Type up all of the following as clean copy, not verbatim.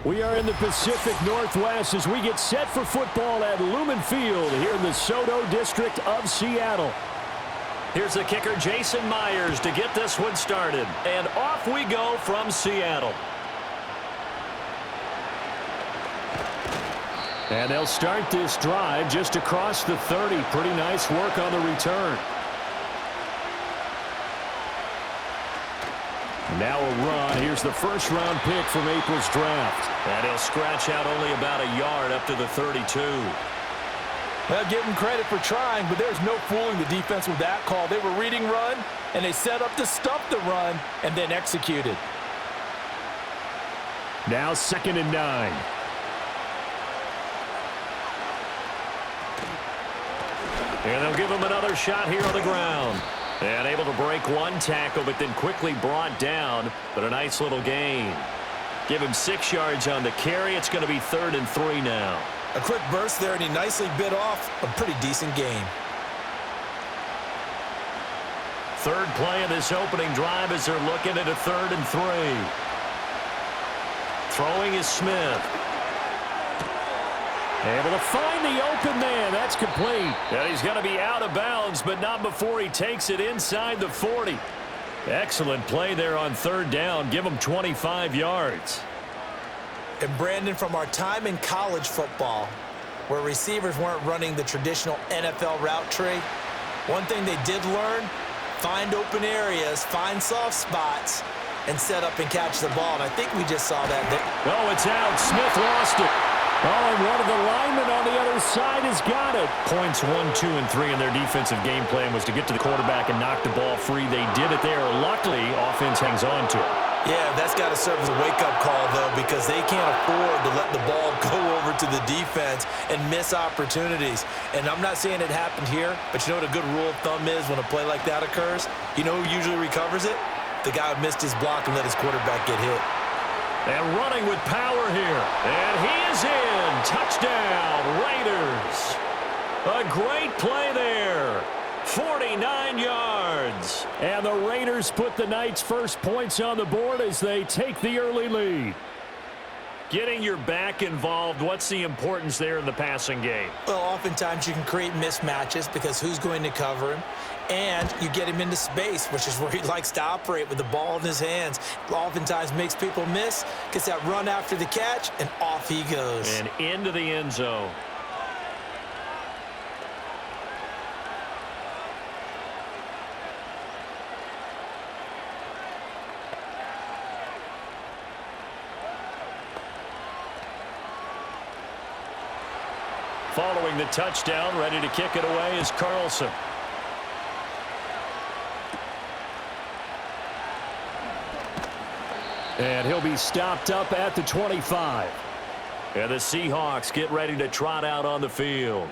We are in the Pacific Northwest as we get set for football at Lumen Field here in the Soto district of Seattle. Here's the kicker, Jason Myers, to get this one started. And off we go from Seattle. And they'll start this drive just across the 30. Pretty nice work on the return. Now a run. Here's the first-round pick from April's draft. And he'll scratch out only about a yard up to the 32. Well, give him credit for trying, but there's no fooling the defense with that call. They were reading run, and they set up to stop the run, and then executed. Now 2nd and 9. And they'll give him another shot here on the ground. And able to break one tackle, but then quickly brought down. But a nice little gain. Give him 6 yards on the carry. It's going to be 3rd and 3 now. A quick burst there, and he nicely bit off a pretty decent gain. Third play of this opening drive as they're looking at a 3rd and 3. Throwing is Smith. Able to find the open man. That's complete. And he's going to be out of bounds, but not before he takes it inside the 40. Excellent play there on 3rd down. Give him 25 yards. And Brandon, from our time in college football, where receivers weren't running the traditional NFL route tree, one thing they did learn, find open areas, find soft spots, and set up and catch the ball. And I think we just saw that there. Oh, it's out. Smith lost it. Oh, and one of the linemen on the other side has got it. Points 1, 2, and 3 in their defensive game plan was to get to the quarterback and knock the ball free. They did it there. Luckily, offense hangs on to it. Yeah, that's got to serve as a wake-up call, though, because they can't afford to let the ball go over to the defense and miss opportunities. And I'm not saying it happened here, but you know what a good rule of thumb is when a play like that occurs? You know who usually recovers it? The guy who missed his block and let his quarterback get hit. And running with power here. And he is in. Touchdown, Raiders. A great play there. 49 yards. And the Raiders put the Knights' first points on the board as they take the early lead. Getting your back involved, what's the importance there in the passing game? Well, oftentimes you can create mismatches because who's going to cover him? And you get him into space, which is where he likes to operate with the ball in his hands. Oftentimes makes people miss, gets that run after the catch, and off he goes. And into the end zone. Following the touchdown, ready to kick it away is Carlson. And he'll be stopped up at the 25. And the Seahawks get ready to trot out on the field.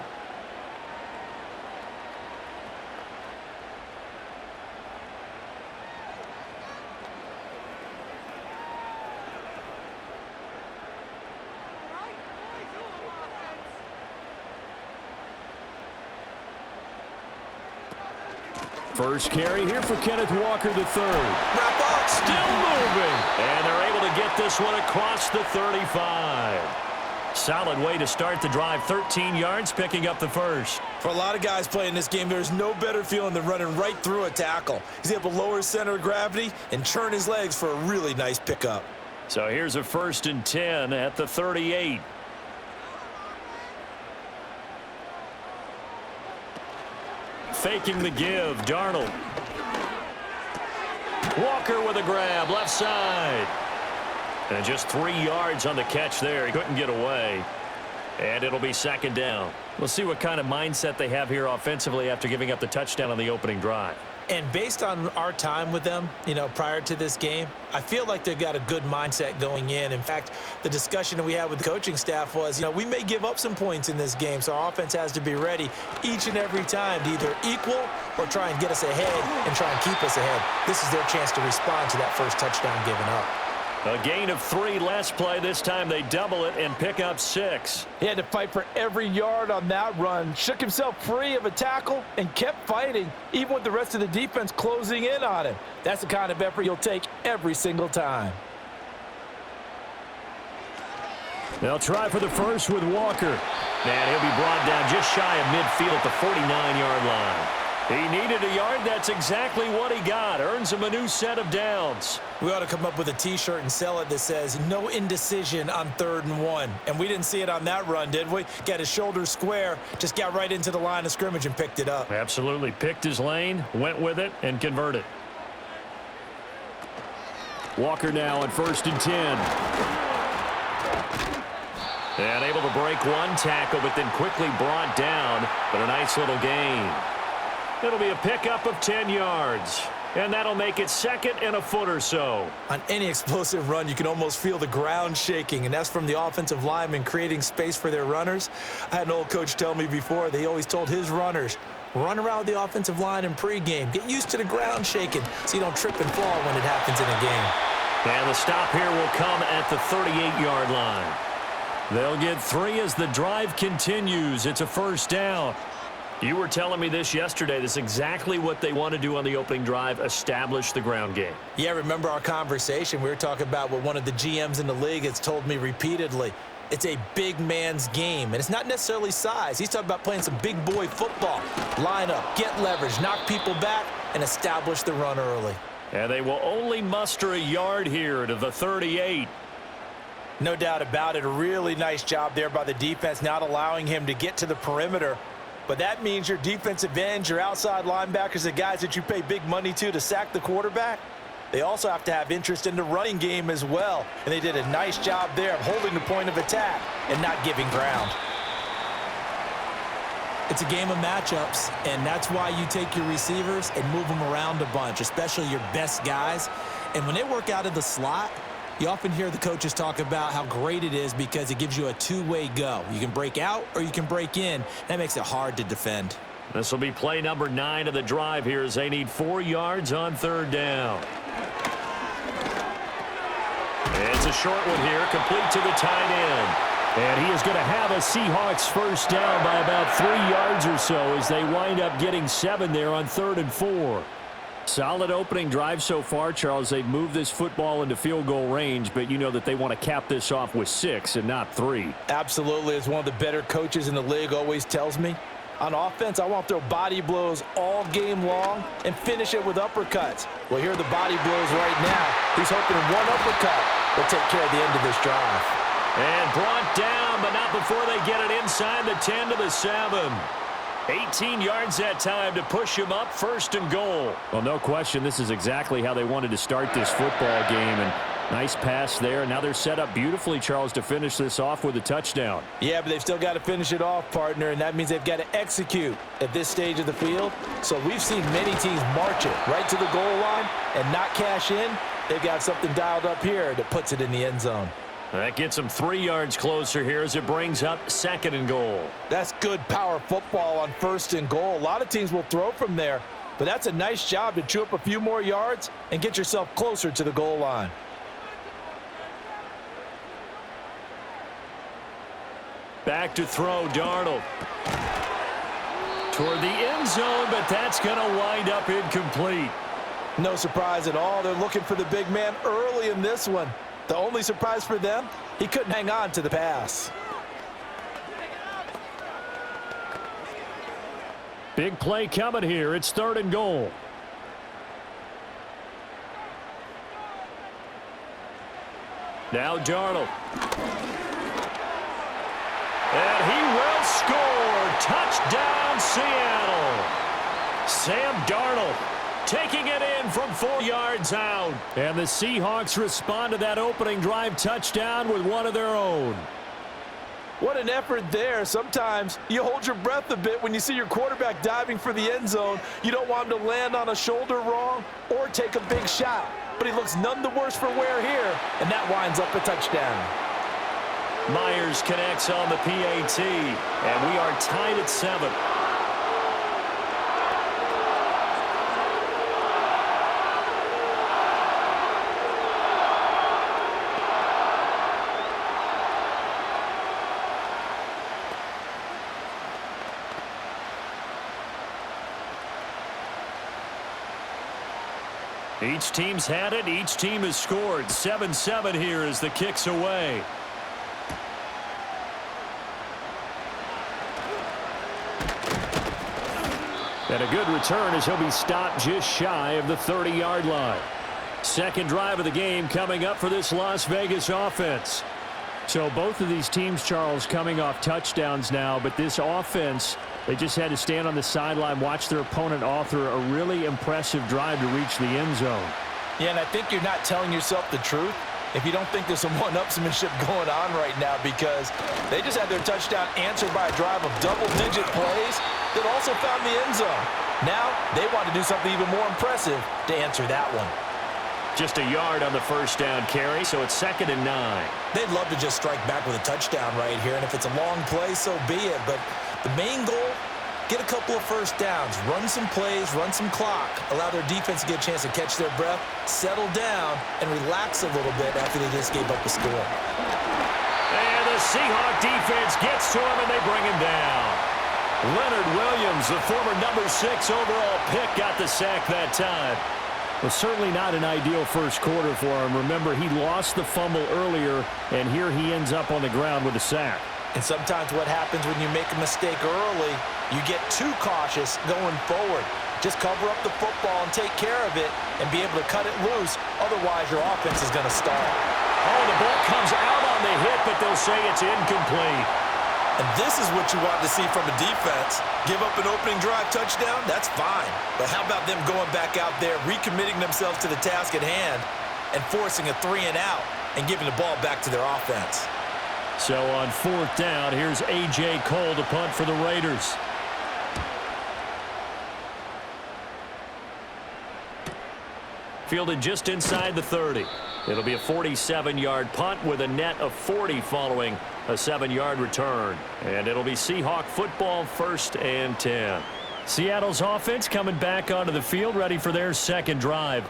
First carry here for Kenneth Walker III. Wrap up, still moving. And they're able to get this one across the 35. Solid way to start the drive. 13 yards, picking up the first. For a lot of guys playing this game, there's no better feeling than running right through a tackle. He's able to lower his center of gravity and churn his legs for a really nice pickup. So here's a 1st and 10 at the 38. Faking the give, Darnold. Walker with a grab, left side. And just 3 yards on the catch there. He couldn't get away. And it'll be 2nd down. We'll see what kind of mindset they have here offensively after giving up the touchdown on the opening drive. And based on our time with them, you know, prior to this game, I feel like they've got a good mindset going in. In fact, the discussion that we had with the coaching staff was, you know, we may give up some points in this game, so our offense has to be ready each and every time to either equal or try and get us ahead and try and keep us ahead. This is their chance to respond to that first touchdown given up. A gain of 3 last play. This time they double it and pick up 6. He had to fight for every yard on that run. Shook himself free of a tackle and kept fighting, even with the rest of the defense closing in on him. That's the kind of effort you'll take every single time. They'll try for the first with Walker. And he'll be brought down just shy of midfield at the 49-yard line. He needed a yard. That's exactly what he got. Earns him a new set of downs. We ought to come up with a T-shirt and sell it that says, no indecision on 3rd and 1. And we didn't see it on that run, did we? Got his shoulders square, just got right into the line of scrimmage and picked it up. Absolutely. Picked his lane, went with it, and converted. Walker now on 1st and 10. And able to break one tackle, but then quickly brought down. But a nice little gain. It'll be a pickup of 10 yards. And that'll make it 2nd and a foot or so. On any explosive run, you can almost feel the ground shaking, and that's from the offensive linemen creating space for their runners. I had an old coach tell me before, they always told his runners, run around the offensive line in pregame. Get used to the ground shaking so you don't trip and fall when it happens in a game. And the stop here will come at the 38-yard line. They'll get 3 as the drive continues. It's a 1st down. You were telling me this yesterday. This is exactly what they want to do on the opening drive, establish the ground game. Yeah, remember our conversation? We were talking about what one of the GMs in the league has told me repeatedly. It's a big man's game, and it's not necessarily size. He's talking about playing some big boy football. Line up, get leverage, knock people back, and establish the run early. And they will only muster a yard here to the 38. No doubt about it. A really nice job there by the defense, not allowing him to get to the perimeter. But that means your defensive ends, your outside linebackers, the guys that you pay big money to sack the quarterback, they also have to have interest in the running game as well. And they did a nice job there of holding the point of attack and not giving ground. It's a game of matchups, and that's why you take your receivers and move them around a bunch, especially your best guys. And when they work out of the slot, you often hear the coaches talk about how great it is because it gives you a two-way go. You can break out or you can break in. That makes it hard to defend. This will be play number 9 of the drive here as they need 4 yards on 3rd down. It's a short one here, complete to the tight end. And he is going to have a Seahawks 1st down by about 3 yards or so as they wind up getting 7 there on 3rd and 4. Solid opening drive so far, Charles. They've moved this football into field goal range, but you know that they want to cap this off with 6 and not 3. Absolutely. As one of the better coaches in the league always tells me, on offense, I want to throw body blows all game long and finish it with uppercuts. Well, here are the body blows right now. He's hoping one uppercut will take care of the end of this drive. And brought down, but not before they get it inside the 10 to the 7. 18 yards that time to push him up, 1st and goal. Well, no question, this is exactly how they wanted to start this football game. And nice pass there. Now they're set up beautifully, Charles, to finish this off with a touchdown. Yeah, but they've still got to finish it off, partner, and that means they've got to execute at this stage of the field. So we've seen many teams march it right to the goal line and not cash in. They've got something dialed up here that puts it in the end zone. That gets them 3 yards closer here as it brings up 2nd and goal. That's good power football on 1st and goal. A lot of teams will throw from there, but that's a nice job to chew up a few more yards and get yourself closer to the goal line. Back to throw, Darnold. Toward the end zone, but that's going to wind up incomplete. No surprise at all. They're looking for the big man early in this one. The only surprise for them, he couldn't hang on to the pass. Big play coming here. It's 3rd and goal. Now Darnold. And he will score. Touchdown, Seattle. Sam Darnold taking it in from 4 yards out. And the Seahawks respond to that opening drive touchdown with one of their own. What an effort there. Sometimes you hold your breath a bit when you see your quarterback diving for the end zone. You don't want him to land on a shoulder wrong or take a big shot. But he looks none the worse for wear here, and that winds up a touchdown. Myers connects on the PAT, and we are tied at 7. Each team's had it. Each team has scored. 7-7 here as the kick's away. And a good return as he'll be stopped just shy of the 30-yard line. Second drive of the game coming up for this Las Vegas offense. So both of these teams, Charles, coming off touchdowns now, but this offense, they just had to stand on the sideline, watch their opponent author a really impressive drive to reach the end zone. Yeah, and I think you're not telling yourself the truth if you don't think there's some one-upsmanship going on right now, because they just had their touchdown answered by a drive of double-digit plays that also found the end zone. Now they want to do something even more impressive to answer that one. Just a yard on the first down carry, so it's 2nd and 9. They'd love to just strike back with a touchdown right here, and if it's a long play, so be it. But the main goal, get a couple of first downs, run some plays, run some clock, allow their defense to get a chance to catch their breath, settle down, and relax a little bit after they just gave up a score. And the Seahawks defense gets to him, and they bring him down. Leonard Williams, the former number 6 overall pick, got the sack that time. Well, certainly not an ideal first quarter for him. Remember, he lost the fumble earlier, and here he ends up on the ground with a sack. And sometimes what happens when you make a mistake early, you get too cautious going forward. Just cover up the football and take care of it and be able to cut it loose. Otherwise, your offense is going to stall. Oh, the ball comes out on the hit, but they'll say it's incomplete. And this is what you want to see from a defense. Give up an opening drive touchdown, that's fine. But how about them going back out there, recommitting themselves to the task at hand, and forcing a 3-and-out and giving the ball back to their offense? So on 4th down, here's A.J. Cole to punt for the Raiders. Fielded just inside the 30. It'll be a 47-yard punt with a net of 40 following a 7-yard return. And it'll be Seahawk football, 1st and 10. Seattle's offense coming back onto the field, ready for their second drive.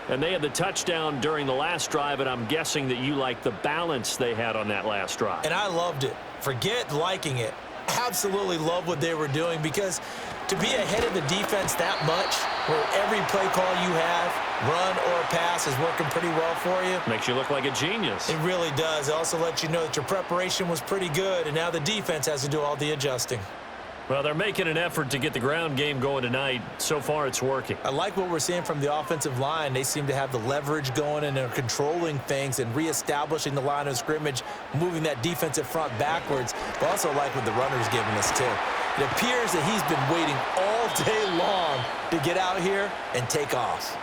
And they had the touchdown during the last drive, and I'm guessing that you like the balance they had on that last drive. And I loved it. Forget liking it. Absolutely love what they were doing, because to be ahead of the defense that much, where every play call you have, run or pass, is working pretty well for you. Makes you look like a genius. It really does. It also lets you know that your preparation was pretty good, and now the defense has to do all the adjusting. Well, they're making an effort to get the ground game going tonight. So far, it's working. I like what we're seeing from the offensive line. They seem to have the leverage going, and they're controlling things and reestablishing the line of scrimmage, moving that defensive front backwards. But I also like what the runner's giving us, too. It appears that he's been waiting all day long to get out here and take off.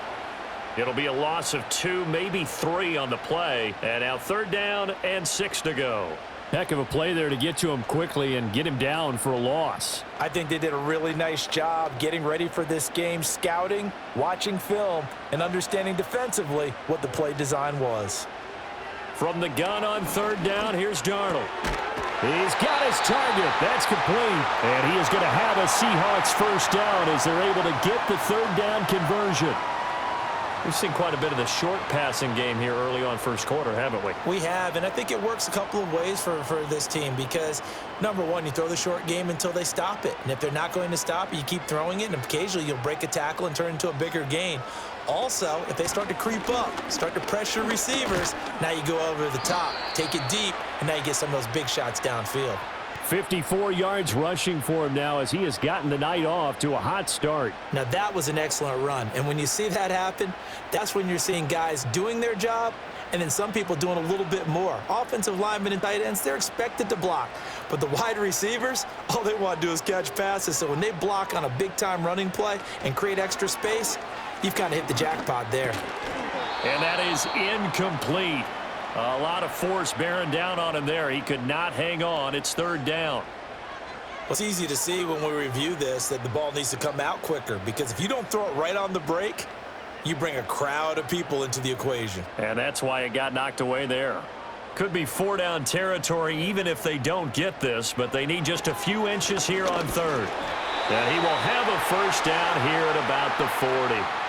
It'll be a loss of 2, maybe 3 on the play. And now 3rd down and 6 to go. Heck of a play there to get to him quickly and get him down for a loss. I think they did a really nice job getting ready for this game, scouting, watching film, and understanding defensively what the play design was. From the gun on 3rd down, here's Darnold. He's got his target. That's complete. And he is going to have a Seahawks first down as they're able to get the 3rd down conversion. We've seen quite a bit of the short passing game here early on first quarter, haven't we? We have, and I think it works a couple of ways for this team, because, number one, you throw the short game until they stop it. And if they're not going to stop it, you keep throwing it, and occasionally you'll break a tackle and turn it into a bigger gain. Also, if they start to creep up, start to pressure receivers, now you go over the top, take it deep, and now you get some of those big shots downfield. 54 yards rushing for him now as he has gotten the night off to a hot start. Now, that was an excellent run. And when you see that happen, that's when you're seeing guys doing their job and then some people doing a little bit more. Offensive linemen and tight ends, they're expected to block. But the wide receivers, all they want to do is catch passes. So when they block on a big-time running play and create extra space, you've kind of hit the jackpot there. And that is incomplete. A lot of force bearing down on him there. He could not hang on. It's 3rd down. Well, it's easy to see when we review this that the ball needs to come out quicker, because if you don't throw it right on the break, you bring a crowd of people into the equation. And that's why it got knocked away there. Could be 4-down territory even if they don't get this, but they need just a few inches here on 3rd. And he will have a first down here at about the 40.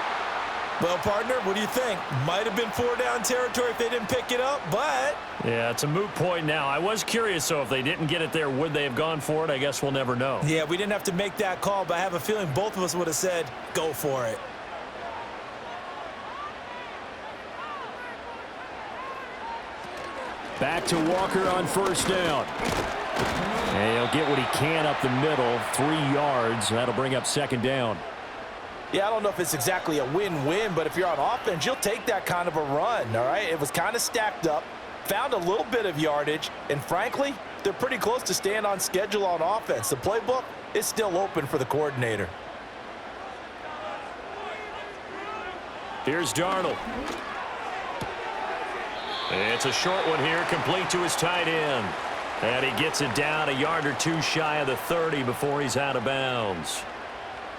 Well, partner, what do you think? Might have been 4-down territory if they didn't pick it up, but... Yeah, it's a moot point now. I was curious, so if they didn't get it there, would they have gone for it? I guess we'll never know. Yeah, we didn't have to make that call, but I have a feeling both of us would have said, go for it. Back to Walker on 1st down. And he'll get what he can up the middle, 3 yards. That'll bring up second down. Yeah, I don't know if it's exactly a win-win, but if you're on offense, you'll take that kind of a run, all right? It was kind of stacked up, found a little bit of yardage, and frankly, they're pretty close to staying on schedule on offense. The playbook is still open for the coordinator. Here's Darnold. It's a short one here, complete to his tight end. And he gets it down a yard or 2 shy of the 30 before he's out of bounds.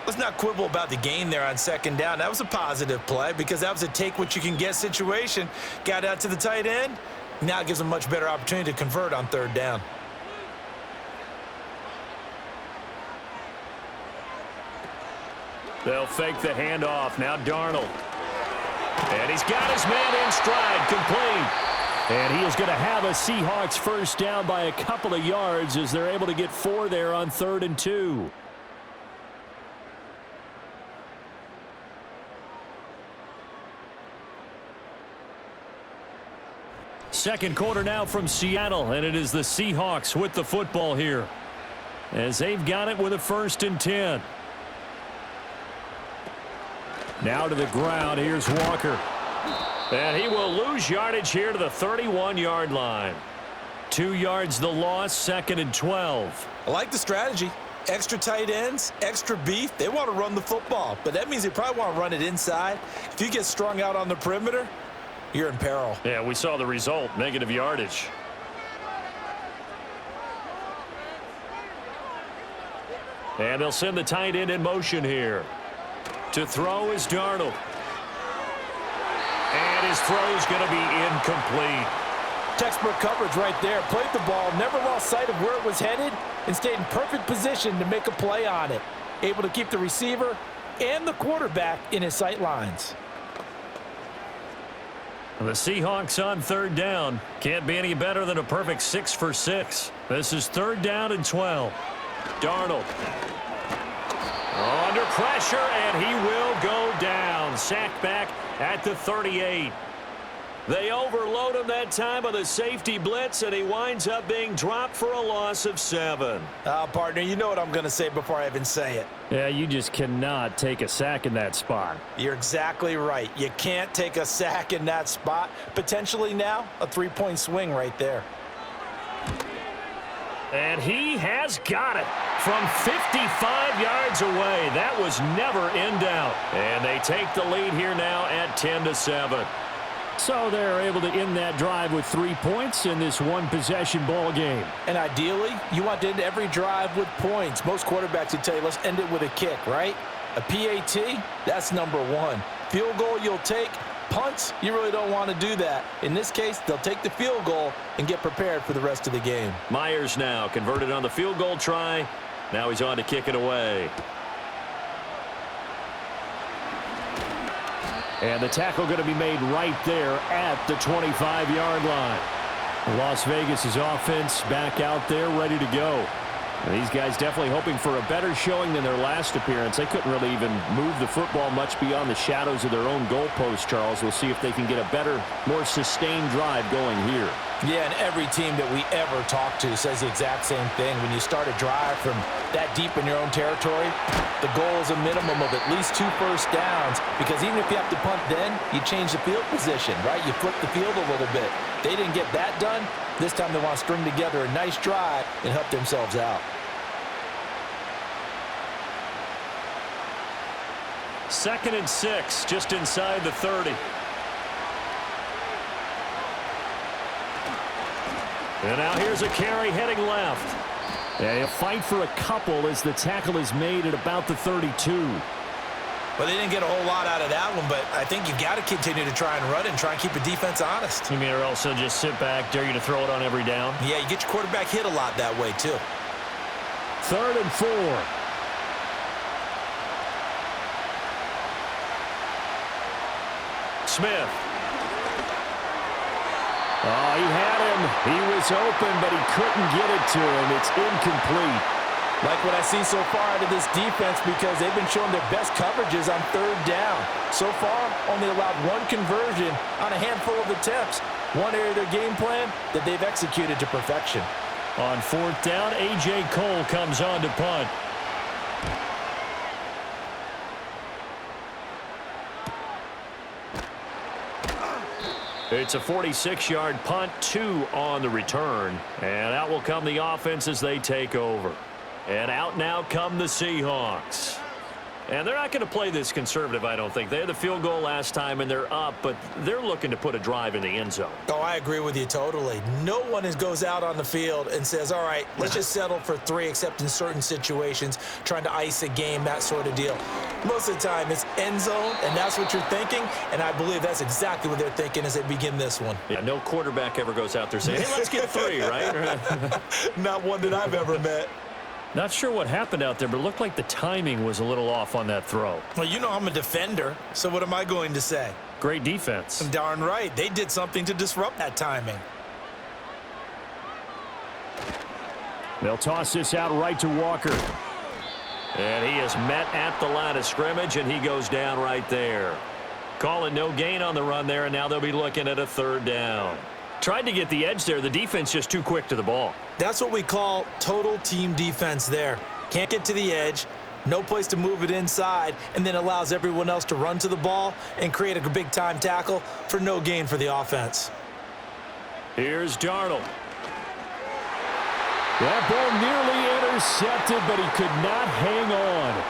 Let's not quibble about the gain there on second down. That was a positive play because that was a take-what-you-can-get situation. Got out to the tight end. Now it gives him a much better opportunity to convert on third down. They'll fake the handoff. Now Darnold. And he's got his man in stride, complete. And he is going to have a Seahawks first down by a couple of yards as they're able to get 4 there on 3rd and 2. Second quarter now from Seattle, and it is the Seahawks with the football here as they've got it with a 1st and 10. Now to the ground. Here's Walker. And he will lose yardage here to the 31-yard line. 2 yards the loss, 2nd and 12. I like the strategy. Extra tight ends, extra beef. They want to run the football, but that means they probably want to run it inside. If you get strung out on the perimeter, you're in peril. Yeah, we saw the result, negative yardage. And they'll send the tight end in motion here. To throw is Darnold. And his throw's going to be incomplete. Textbook coverage right there. Played the ball, never lost sight of where it was headed, and stayed in perfect position to make a play on it. Able to keep the receiver and the quarterback in his sight lines. The Seahawks on 3rd down. Can't be any better than a perfect 6 for 6. This is 3rd down and 12. Darnold. Under pressure, and he will go down. Sacked back at the 38. They overload him that time on the safety blitz, and he winds up being dropped for a loss of 7. Partner, you know what I'm going to say before I even say it. Yeah, you just cannot take a sack in that spot. You're exactly right. You can't take a sack in that spot. Potentially now, a 3-point swing right there. And he has got it from 55 yards away. That was never in doubt. And they take the lead here now at 10-7. So they're able to end that drive with 3 points in this one-possession ball game. And ideally, you want to end every drive with points. Most quarterbacks would tell you, let's end it with a kick, right? A PAT, that's number 1. Field goal you'll take. Punts, you really don't want to do that. In this case, they'll take the field goal and get prepared for the rest of the game. Myers now converted on the field goal try. Now he's on to kick it away. And the tackle going to be made right there at the 25-yard line. Las Vegas' offense back out there ready to go. And these guys definitely hoping for a better showing than their last appearance. They couldn't really even move the football much beyond the shadows of their own goalpost, Charles. We'll see if they can get a better, more sustained drive going here. Yeah, and every team that we ever talk to says the exact same thing. When you start a drive from that deep in your own territory, the goal is a minimum of at least 2 first downs, because even if you have to punt then, you change the field position, right? You flip the field a little bit. They didn't get that done. This time they want to string together a nice drive and help themselves out. 2nd and 6, just inside the 30. And now here's a carry heading left. Yeah, he'll fight for a couple as the tackle is made at about the 32. Well, they didn't get a whole lot out of that one, but I think you've got to continue to try and run it and try and keep the defense honest. You mean, or else they'll just sit back, dare you to throw it on every down? Yeah, you get your quarterback hit a lot that way, too. 3rd and 4. Smith. Oh, he had him. He was open, but he couldn't get it to him. It's incomplete. Like what I see so far out of this defense, because they've been showing their best coverages on 3rd down. So far, only allowed 1 conversion on a handful of attempts. One area of their game plan that they've executed to perfection. On fourth down, A.J. Cole comes on to punt. It's a 46-yard punt, 2 on the return. And out will come the offense as they take over. And out now come the Seahawks. And they're not going to play this conservative, I don't think. They had the field goal last time, and they're up, but they're looking to put a drive in the end zone. Oh, I agree with you totally. No one goes out on the field and says, all right, let's just settle for 3, except in certain situations, trying to ice a game, that sort of deal. Most of the time, it's end zone, and that's what you're thinking, and I believe that's exactly what they're thinking as they begin this one. Yeah, no quarterback ever goes out there saying, hey, let's get 3, right? Not one that I've ever met. Not sure what happened out there, but it looked like the timing was a little off on that throw. Well, you know I'm a defender, so what am I going to say? Great defense. Darn right. They did something to disrupt that timing. They'll toss this out right to Walker. And he is met at the line of scrimmage, and he goes down right there. Calling no gain on the run there, and now they'll be looking at a 3rd down. Tried to get the edge there. The defense just too quick to the ball. That's what we call total team defense there. Can't get to the edge, no place to move it inside, and then allows everyone else to run to the ball and create a big-time tackle for no gain for the offense. Here's Darnold. That ball nearly intercepted, but he could not hang on.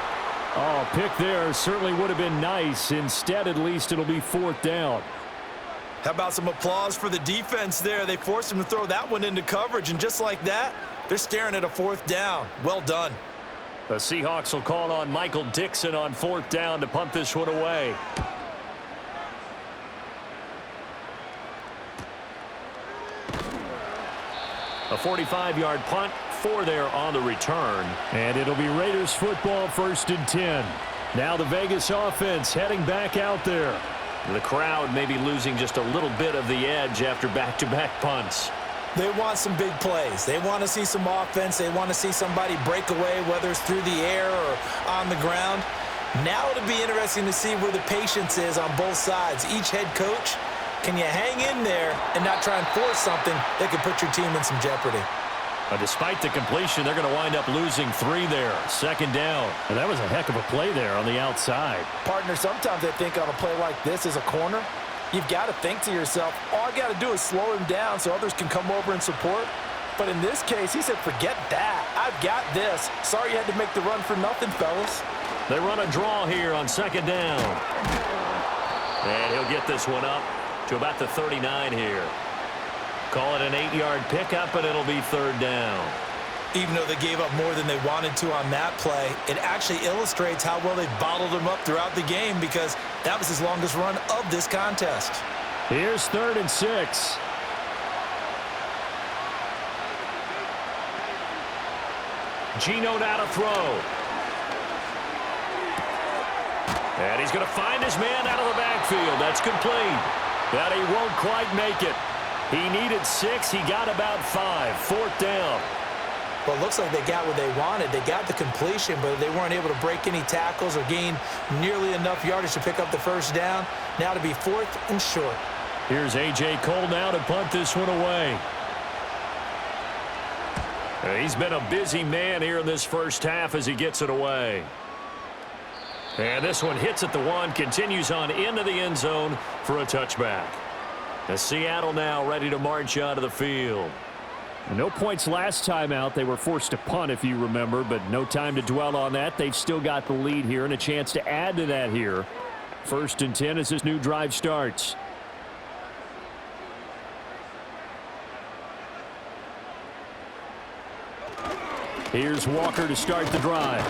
Oh, pick there certainly would have been nice. Instead, at least, it'll be 4th down. How about some applause for the defense there? They forced him to throw that one into coverage, and just like that, they're staring at a 4th down. Well done. The Seahawks will call on Michael Dixon on 4th down to punt this one away. A 45-yard punt, 4 there on the return. And it'll be Raiders football, 1st and 10. Now the Vegas offense heading back out there. The crowd may be losing just a little bit of the edge after back-to-back punts. They want some big plays. They want to see some offense. They want to see somebody break away, whether it's through the air or on the ground. Now it'll be interesting to see where the patience is on both sides. Each head coach, can you hang in there and not try and force something that could put your team in some jeopardy? Despite the completion, they're going to wind up losing 3 there. 2nd down. And that was a heck of a play there on the outside. Partner, sometimes I think on a play like this as a corner, you've got to think to yourself, all I got to do is slow him down so others can come over and support. But in this case, he said, forget that. I've got this. Sorry you had to make the run for nothing, fellas. They run a draw here on 2nd down. And he'll get this one up to about the 39 here. Call it an 8-yard pickup, and it'll be 3rd down. Even though they gave up more than they wanted to on that play, it actually illustrates how well they bottled them up throughout the game, because that was his longest run of this contest. Here's 3rd and 6. Geno now to throw. And he's going to find his man out of the backfield. That's complete. But he won't quite make it. He needed 6. He got about 5. 4th down. Well, it looks like they got what they wanted. They got the completion, but they weren't able to break any tackles or gain nearly enough yardage to pick up the 1st down. Now to be 4th and short. Here's A.J. Cole now to punt this one away. He's been a busy man here in this first half as he gets it away. And this one hits at the 1, continues on into the end zone for a touchback. As Seattle now ready to march out of the field. No points last time out. They were forced to punt, if you remember, but no time to dwell on that. They've still got the lead here and a chance to add to that here. 1st and 10 as this new drive starts. Here's Walker to start the drive.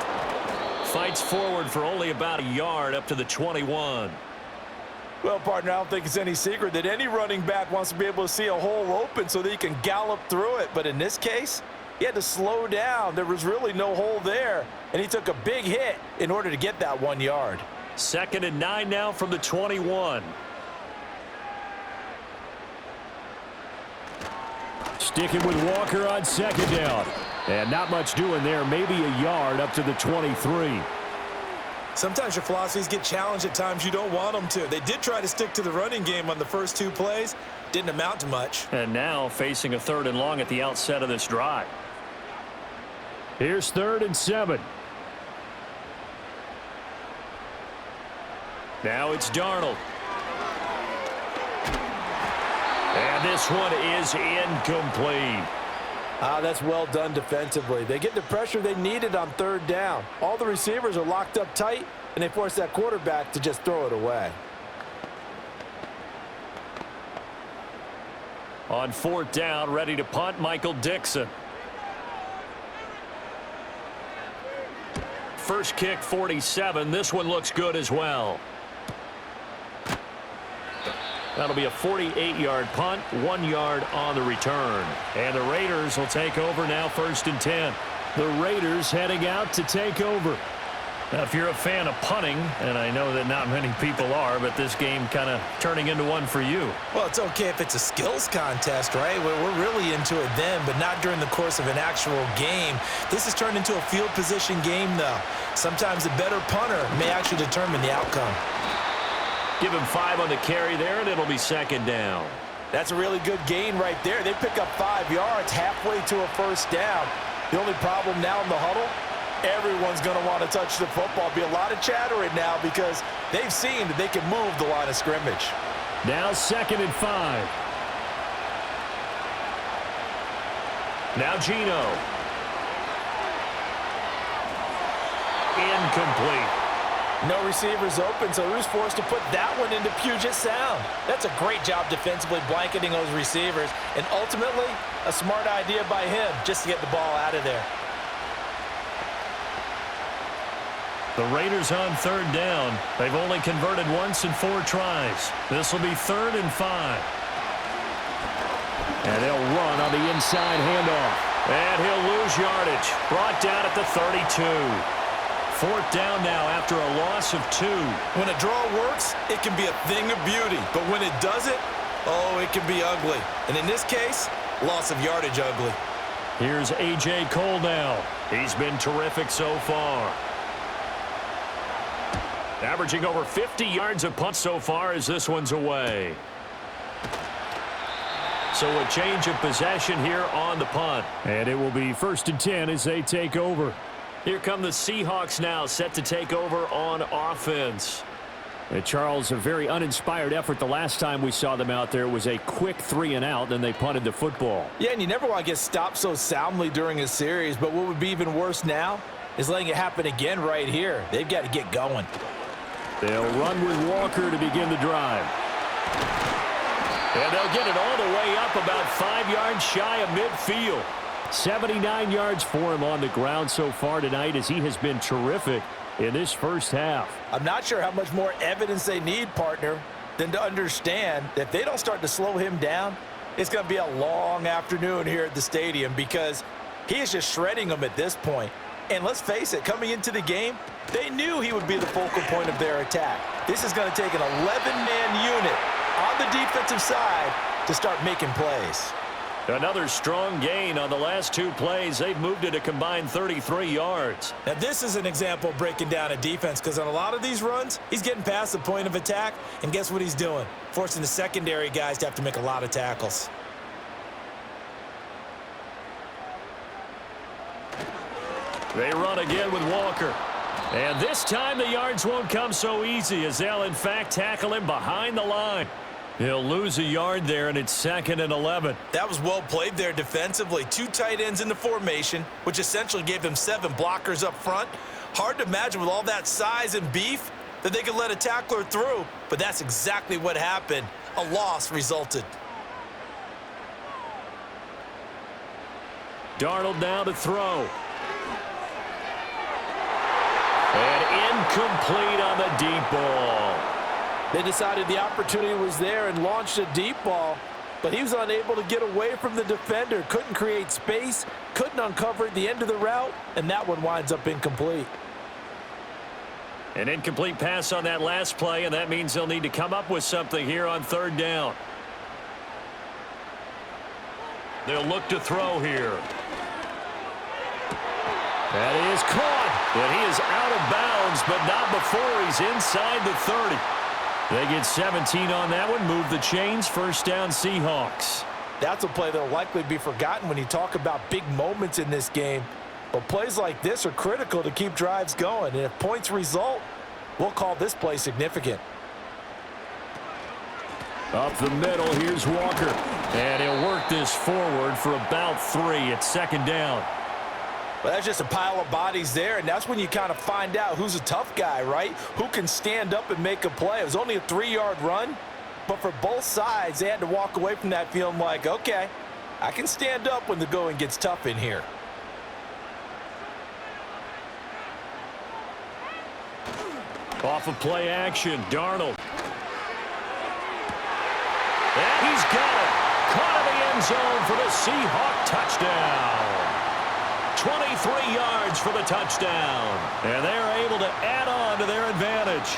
Fights forward for only about a yard up to the 21. Well, partner, I don't think it's any secret that any running back wants to be able to see a hole open so that he can gallop through it. But in this case, he had to slow down. There was really no hole there, and he took a big hit in order to get that 1 yard. 2nd and 9 now from the 21. Sticking with Walker on 2nd down. And not much doing there. Maybe a yard up to the 23. Sometimes your philosophies get challenged at times you don't want them to. They did try to stick to the running game on the first 2 plays, didn't amount to much. And now facing a 3rd and long at the outset of this drive. Here's 3rd and 7. Now it's Darnold. And this one is incomplete. That's well done defensively. They get the pressure they needed on 3rd down. All the receivers are locked up tight, and they force that quarterback to just throw it away. On 4th down, ready to punt, Michael Dixon. First kick, 47. This one looks good as well. That'll be a 48-yard punt, 1 yard on the return. And the Raiders will take over now, 1st and 10. The Raiders heading out to take over. Now, if you're a fan of punting, and I know that not many people are, but this game kind of turning into one for you. Well, it's okay if it's a skills contest, right? We're really into it then, but not during the course of an actual game. This has turned into a field position game, though. Sometimes the better punter may actually determine the outcome. Give him 5 on the carry there, and it'll be 2nd down. That's a really good gain right there. They pick up 5 yards halfway to a 1st down. The only problem now in the huddle, everyone's going to want to touch the football. Be a lot of chattering now because they've seen that they can move the line of scrimmage. Now 2nd and 5. Now Geno. Incomplete. No receivers open, so who's forced to put that one into Puget Sound? That's a great job defensively blanketing those receivers, and ultimately a smart idea by him just to get the ball out of there. The Raiders on 3rd down. They've only converted once in 4 tries. This will be 3rd and 5. And they'll run on the inside handoff. And he'll lose yardage. Brought down at the 32. 4th down now after a loss of 2. When a draw works, it can be a thing of beauty. But when it doesn't, oh, it can be ugly. And in this case, loss of yardage ugly. Here's A.J. Cole now. He's been terrific so far. Averaging over 50 yards a punt so far as this one's away. So a change of possession here on the punt. And it will be 1st and 10 as they take over. Here come the Seahawks now, set to take over on offense. And Charles, a very uninspired effort the last time we saw them out there. It was a quick 3 and out, then they punted the football. Yeah, and you never want to get stopped so soundly during a series, but what would be even worse now is letting it happen again right here. They've got to get going. They'll run with Walker to begin the drive. And they'll get it all the way up about 5 yards shy of midfield. 79 yards for him on the ground so far tonight as he has been terrific in this first half. I'm not sure how much more evidence they need, partner, than to understand that if they don't start to slow him down, it's going to be a long afternoon here at the stadium because he is just shredding them at this point. And let's face it, coming into the game, they knew he would be the focal point of their attack. This is going to take an 11-man unit on the defensive side to start making plays. Another strong gain on the last 2 plays. They've moved it a combined 33 yards. Now, this is an example of breaking down a defense because on a lot of these runs, he's getting past the point of attack, and guess what he's doing? Forcing the secondary guys to have to make a lot of tackles. They run again with Walker. And this time the yards won't come so easy as they'll, in fact, tackle him behind the line. He'll lose a yard there, and it's 2nd and 11. That was well played there defensively. 2 tight ends in the formation, which essentially gave them 7 blockers up front. Hard to imagine with all that size and beef that they could let a tackler through, but that's exactly what happened. A loss resulted. Darnold now to throw. And incomplete on the deep ball. They decided the opportunity was there and launched a deep ball, but he was unable to get away from the defender, couldn't create space, couldn't uncover at the end of the route, and that one winds up incomplete. An incomplete pass on that last play, and that means they'll need to come up with something here on 3rd down. They'll look to throw here. That is caught, and he is out of bounds, but not before he's inside the 30. They get 17 on that one, move the chains, first down Seahawks. That's a play that will likely be forgotten when you talk about big moments in this game. But plays like this are critical to keep drives going. And if points result, we'll call this play significant. Up the middle, here's Walker. And he'll work this forward for about 3 at second down. Well, that's just a pile of bodies there, and that's when you kind of find out who's a tough guy, right? Who can stand up and make a play. It was only a 3-yard run, but for both sides, they had to walk away from that feeling like, okay, I can stand up when the going gets tough in here. Off of play action, Darnold. And he's got it. Caught in the end zone for the Seahawk touchdown. 23 yards for the touchdown. And they're able to add on to their advantage.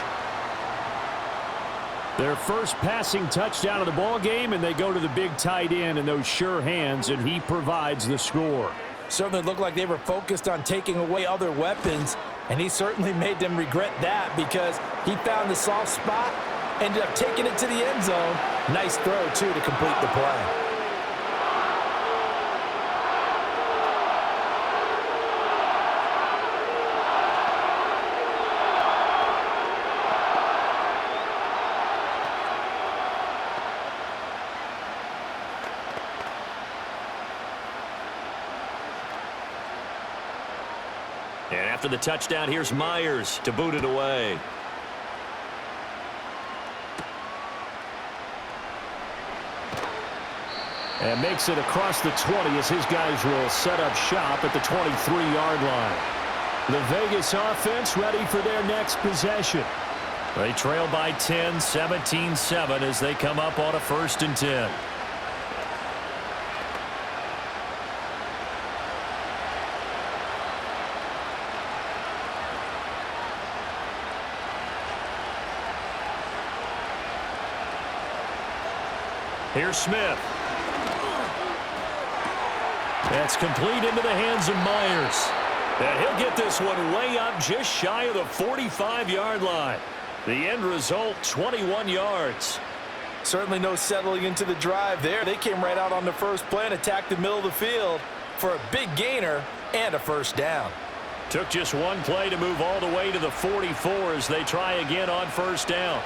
Their first passing touchdown of the ball game, and they go to the big tight end in those sure hands, and he provides the score. Certainly looked like they were focused on taking away other weapons, and he certainly made them regret that because he found the soft spot, ended up taking it to the end zone. Nice throw, too, to complete the play. And after the touchdown, here's Myers to boot it away. And makes it across the 20 as his guys will set up shop at the 23-yard line. The Vegas offense ready for their next possession. They trail by 10, 17-7 as they come up on a 1st and 10. Here's Smith. That's complete into the hands of Myers. And he'll get this one way up just shy of the 45-yard line. The end result, 21 yards. Certainly no settling into the drive there. They came right out on the first play and attacked the middle of the field for a big gainer and a first down. Took just one play to move all the way to the 44 as they try again on first down.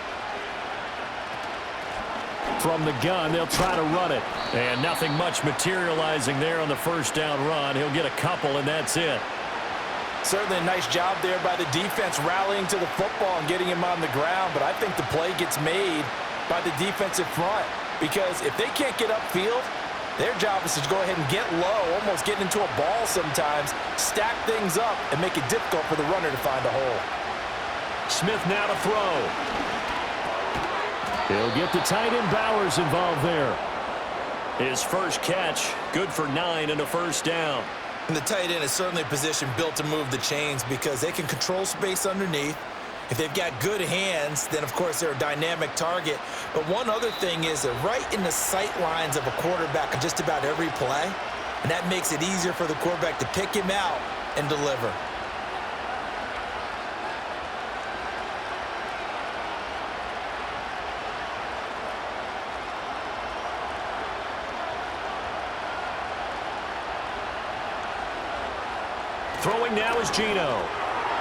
From the gun, they'll try to run it. And nothing much materializing there on the first down run. He'll get a couple, and that's it. Certainly a nice job there by the defense rallying to the football and getting him on the ground. But I think the play gets made by the defensive front. Because if they can't get upfield, their job is to go ahead and get low, almost get into a ball sometimes, stack things up, and make it difficult for the runner to find a hole. Smith now to throw. He'll get the tight end Bowers involved there. His first catch, good for 9 and a first down. And the tight end is certainly a position built to move the chains because they can control space underneath. If they've got good hands, then, of course, they're a dynamic target. But one other thing is they're right in the sight lines of a quarterback on just about every play, and that makes it easier for the quarterback to pick him out and deliver. Throwing now is Geno.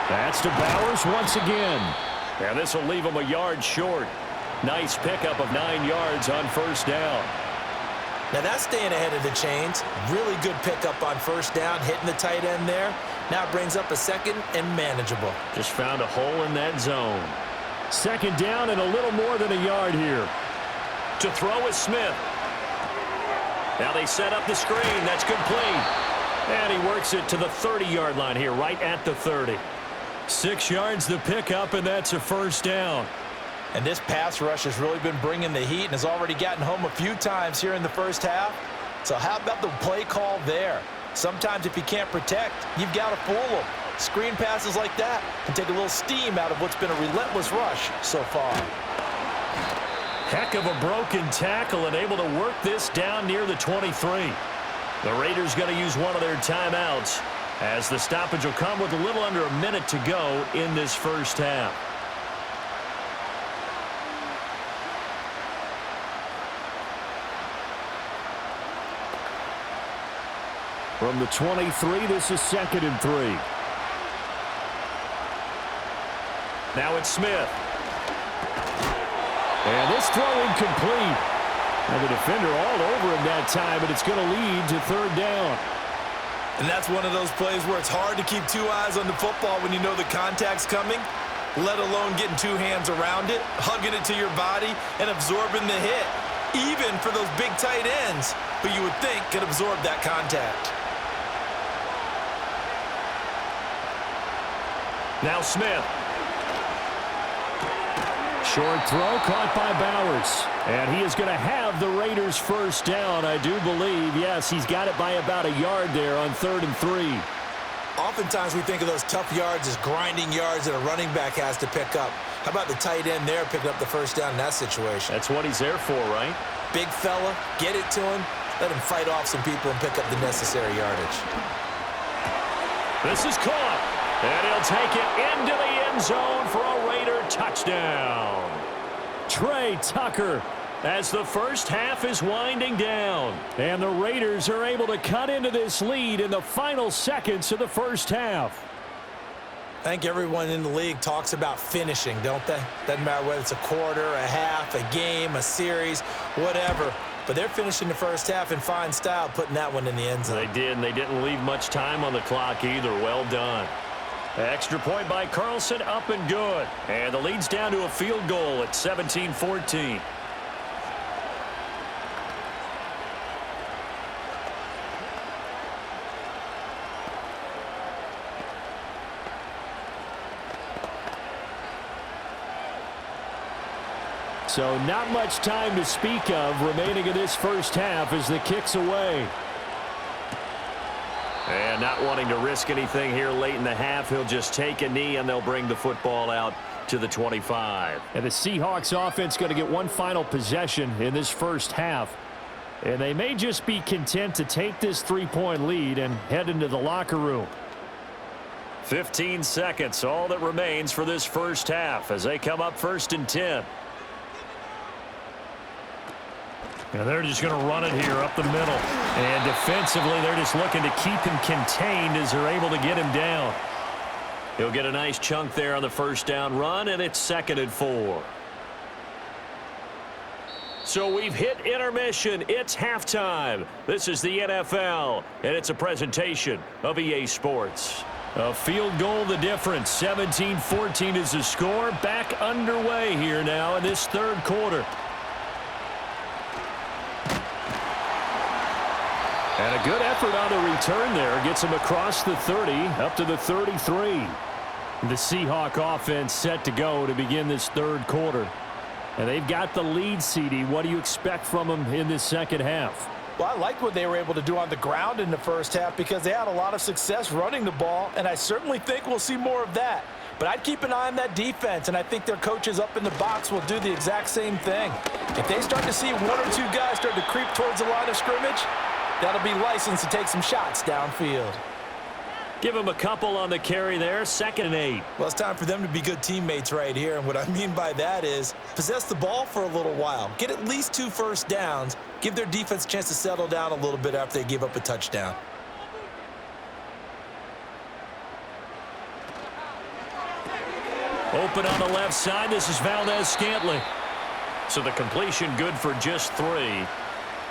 That's to Bowers once again. And this will leave him a yard short. Nice pickup of 9 yards on first down. Now that's staying ahead of the chains. Really good pickup on first down, hitting the tight end there. Now it brings up a second and manageable. Just found a hole in that zone. Second down and a little more than a yard here. To throw is Smith. Now they set up the screen. That's complete. And he works it to the 30-yard line here, right at the 30. 6 yards the pickup, and that's a first down. And this pass rush has really been bringing the heat and has already gotten home a few times here in the first half. So how about the play call there? Sometimes if you can't protect, you've got to fool them. Screen passes like that can take a little steam out of what's been a relentless rush so far. Heck of a broken tackle and able to work this down near the 23. The Raiders going to use one of their timeouts as the stoppage will come with a little under a minute to go in this first half. From the 23, this is 2nd and 3. Now it's Smith. And this throw incomplete. And the defender all over him that time, but it's going to lead to 3rd down. And that's one of those plays where it's hard to keep 2 eyes on the football when you know the contact's coming, let alone getting 2 hands around it, hugging it to your body, and absorbing the hit, even for those big tight ends who you would think could absorb that contact. Now Smith. Short throw caught by Bowers. And he is going to have the Raiders 1st down, I do believe. Yes, he's got it by about a yard there on 3rd and 3. Oftentimes we think of those tough yards as grinding yards that a running back has to pick up. How about the tight end there picking up the 1st down in that situation? That's what he's there for, right? Big fella, get it to him, let him fight off some people and pick up the necessary yardage. This is caught. And he'll take it into the end zone for a Raider touchdown. Trey Tucker as the first half is winding down. And the Raiders are able to cut into this lead in the final seconds of the first half. I think everyone in the league talks about finishing, don't they? Doesn't matter whether it's a quarter, a half, a game, a series, whatever. But they're finishing the first half in fine style, putting that one in the end zone. They did, and they didn't leave much time on the clock either. Well done. Extra point by Carlson, up and good. And the lead's down to a field goal at 17-14. So not much time to speak of remaining in this first half as the kick's away. And not wanting to risk anything here late in the half, he'll just take a knee and they'll bring the football out to the 25. And the Seahawks offense going to get one final possession in this first half. And they may just be content to take this 3-point lead and head into the locker room. 15 seconds, all that remains for this first half as they come up 1st and 10. And they're just going to run it here up the middle. And defensively, they're just looking to keep him contained as they're able to get him down. He'll get a nice chunk there on the 1st down run, and it's 2nd and 4. So we've hit intermission. It's halftime. This is the NFL, and it's a presentation of EA Sports. A field goal the difference. 17-14 is the score. Back underway here now in this 3rd quarter. And a good effort on the return there. Gets him across the 30, up to the 33. The Seahawk offense set to go to begin this 3rd quarter. And they've got the lead, CD. What do you expect from them in this 2nd half? Well, I like what they were able to do on the ground in the first half because they had a lot of success running the ball, and I certainly think we'll see more of that. But I'd keep an eye on that defense, and I think their coaches up in the box will do the exact same thing. If they start to see 1 or 2 guys start to creep towards the line of scrimmage, that'll be licensed to take some shots downfield. Give him a couple on the carry there. 2nd and 8. Well, it's time for them to be good teammates right here. And what I mean by that is possess the ball for a little while. Get at least 2 first downs. Give their defense a chance to settle down a little bit after they give up a touchdown. Open on the left side. This is Valdez-Scantling. So the completion good for just 3.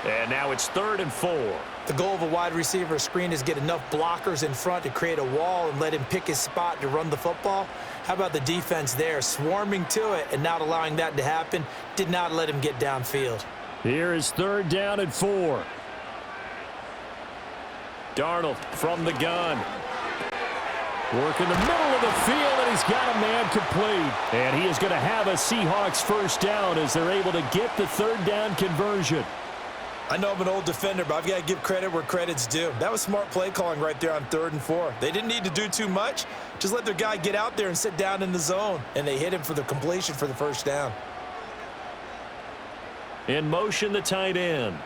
And now it's 3rd and 4. The goal of a wide receiver screen is get enough blockers in front to create a wall and let him pick his spot to run the football. How about the defense there, swarming to it and not allowing that to happen? Did not let him get downfield. Here is 3rd down and 4. Darnold from the gun. Work in the middle of the field, and he's got a man complete. And he is going to have a Seahawks 1st down as they're able to get the 3rd down conversion. I know I'm an old defender, but I've got to give credit where credit's due. That was smart play calling right there on 3rd and 4. They didn't need to do too much. Just let their guy get out there and sit down in the zone. And they hit him for the completion for the 1st down. In motion, the tight end.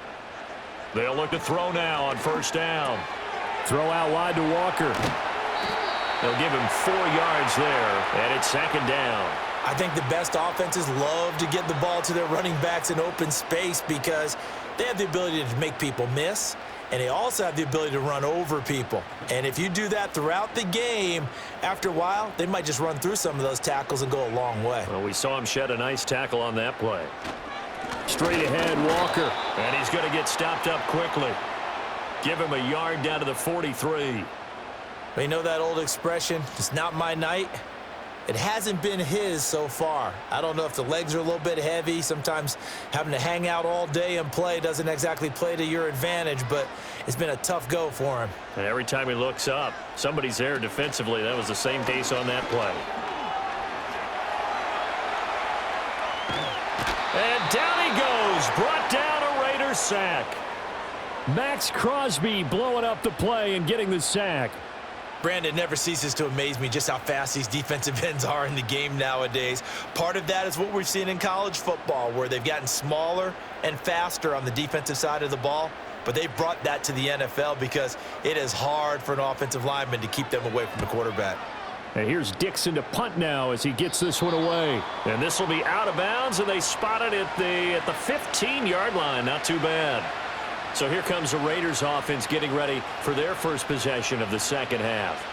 They'll look to throw now on 1st down. Throw out wide to Walker. They'll give him 4 yards there, and it's 2nd down. I think the best offenses love to get the ball to their running backs in open space because they have the ability to make people miss, and they also have the ability to run over people. And if you do that throughout the game, after a while, they might just run through some of those tackles and go a long way. Well, we saw him shed a nice tackle on that play. Straight ahead, Walker. And he's going to get stopped up quickly. Give him a yard down to the 43. But you know that old expression, it's not my night? It hasn't been his so far. I don't know if the legs are a little bit heavy. Sometimes having to hang out all day and play doesn't exactly play to your advantage, but it's been a tough go for him. And every time he looks up, somebody's there defensively. That was the same case on that play. And down he goes. Brought down a Raiders sack. Max Crosby blowing up the play and getting the sack. Brandon, never ceases to amaze me just how fast these defensive ends are in the game nowadays. Part of that is what we've seen in college football, where they've gotten smaller and faster on the defensive side of the ball, but they've brought that to the NFL because it is hard for an offensive lineman to keep them away from the quarterback. And here's Dixon to punt now as he gets this one away. And this will be out of bounds, and they spot it at the 15-yard line. Not too bad. So here comes the Raiders offense getting ready for their first possession of the second half.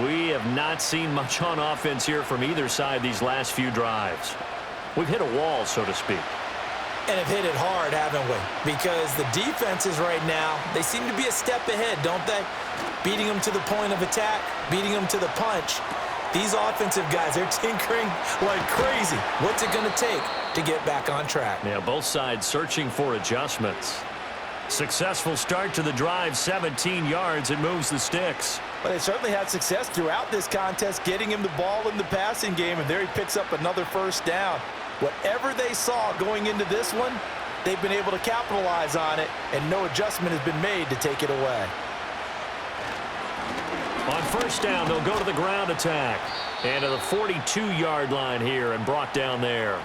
We have not seen much on offense here from either side these last few drives. We've hit a wall, so to speak. And have hit it hard, haven't we? Because the defenses right now, they seem to be a step ahead, don't they? Beating them to the point of attack, beating them to the punch. These offensive guys, they're tinkering like crazy. What's it going to take to get back on track? Yeah, both sides searching for adjustments. Successful start to the drive, 17 yards, and moves the sticks. But they certainly had success throughout this contest, getting him the ball in the passing game, and there he picks up another first down. Whatever they saw going into this one, they've been able to capitalize on it, and no adjustment has been made to take it away. On first down, they'll go to the ground attack. And to the 42-yard line here and brought down there.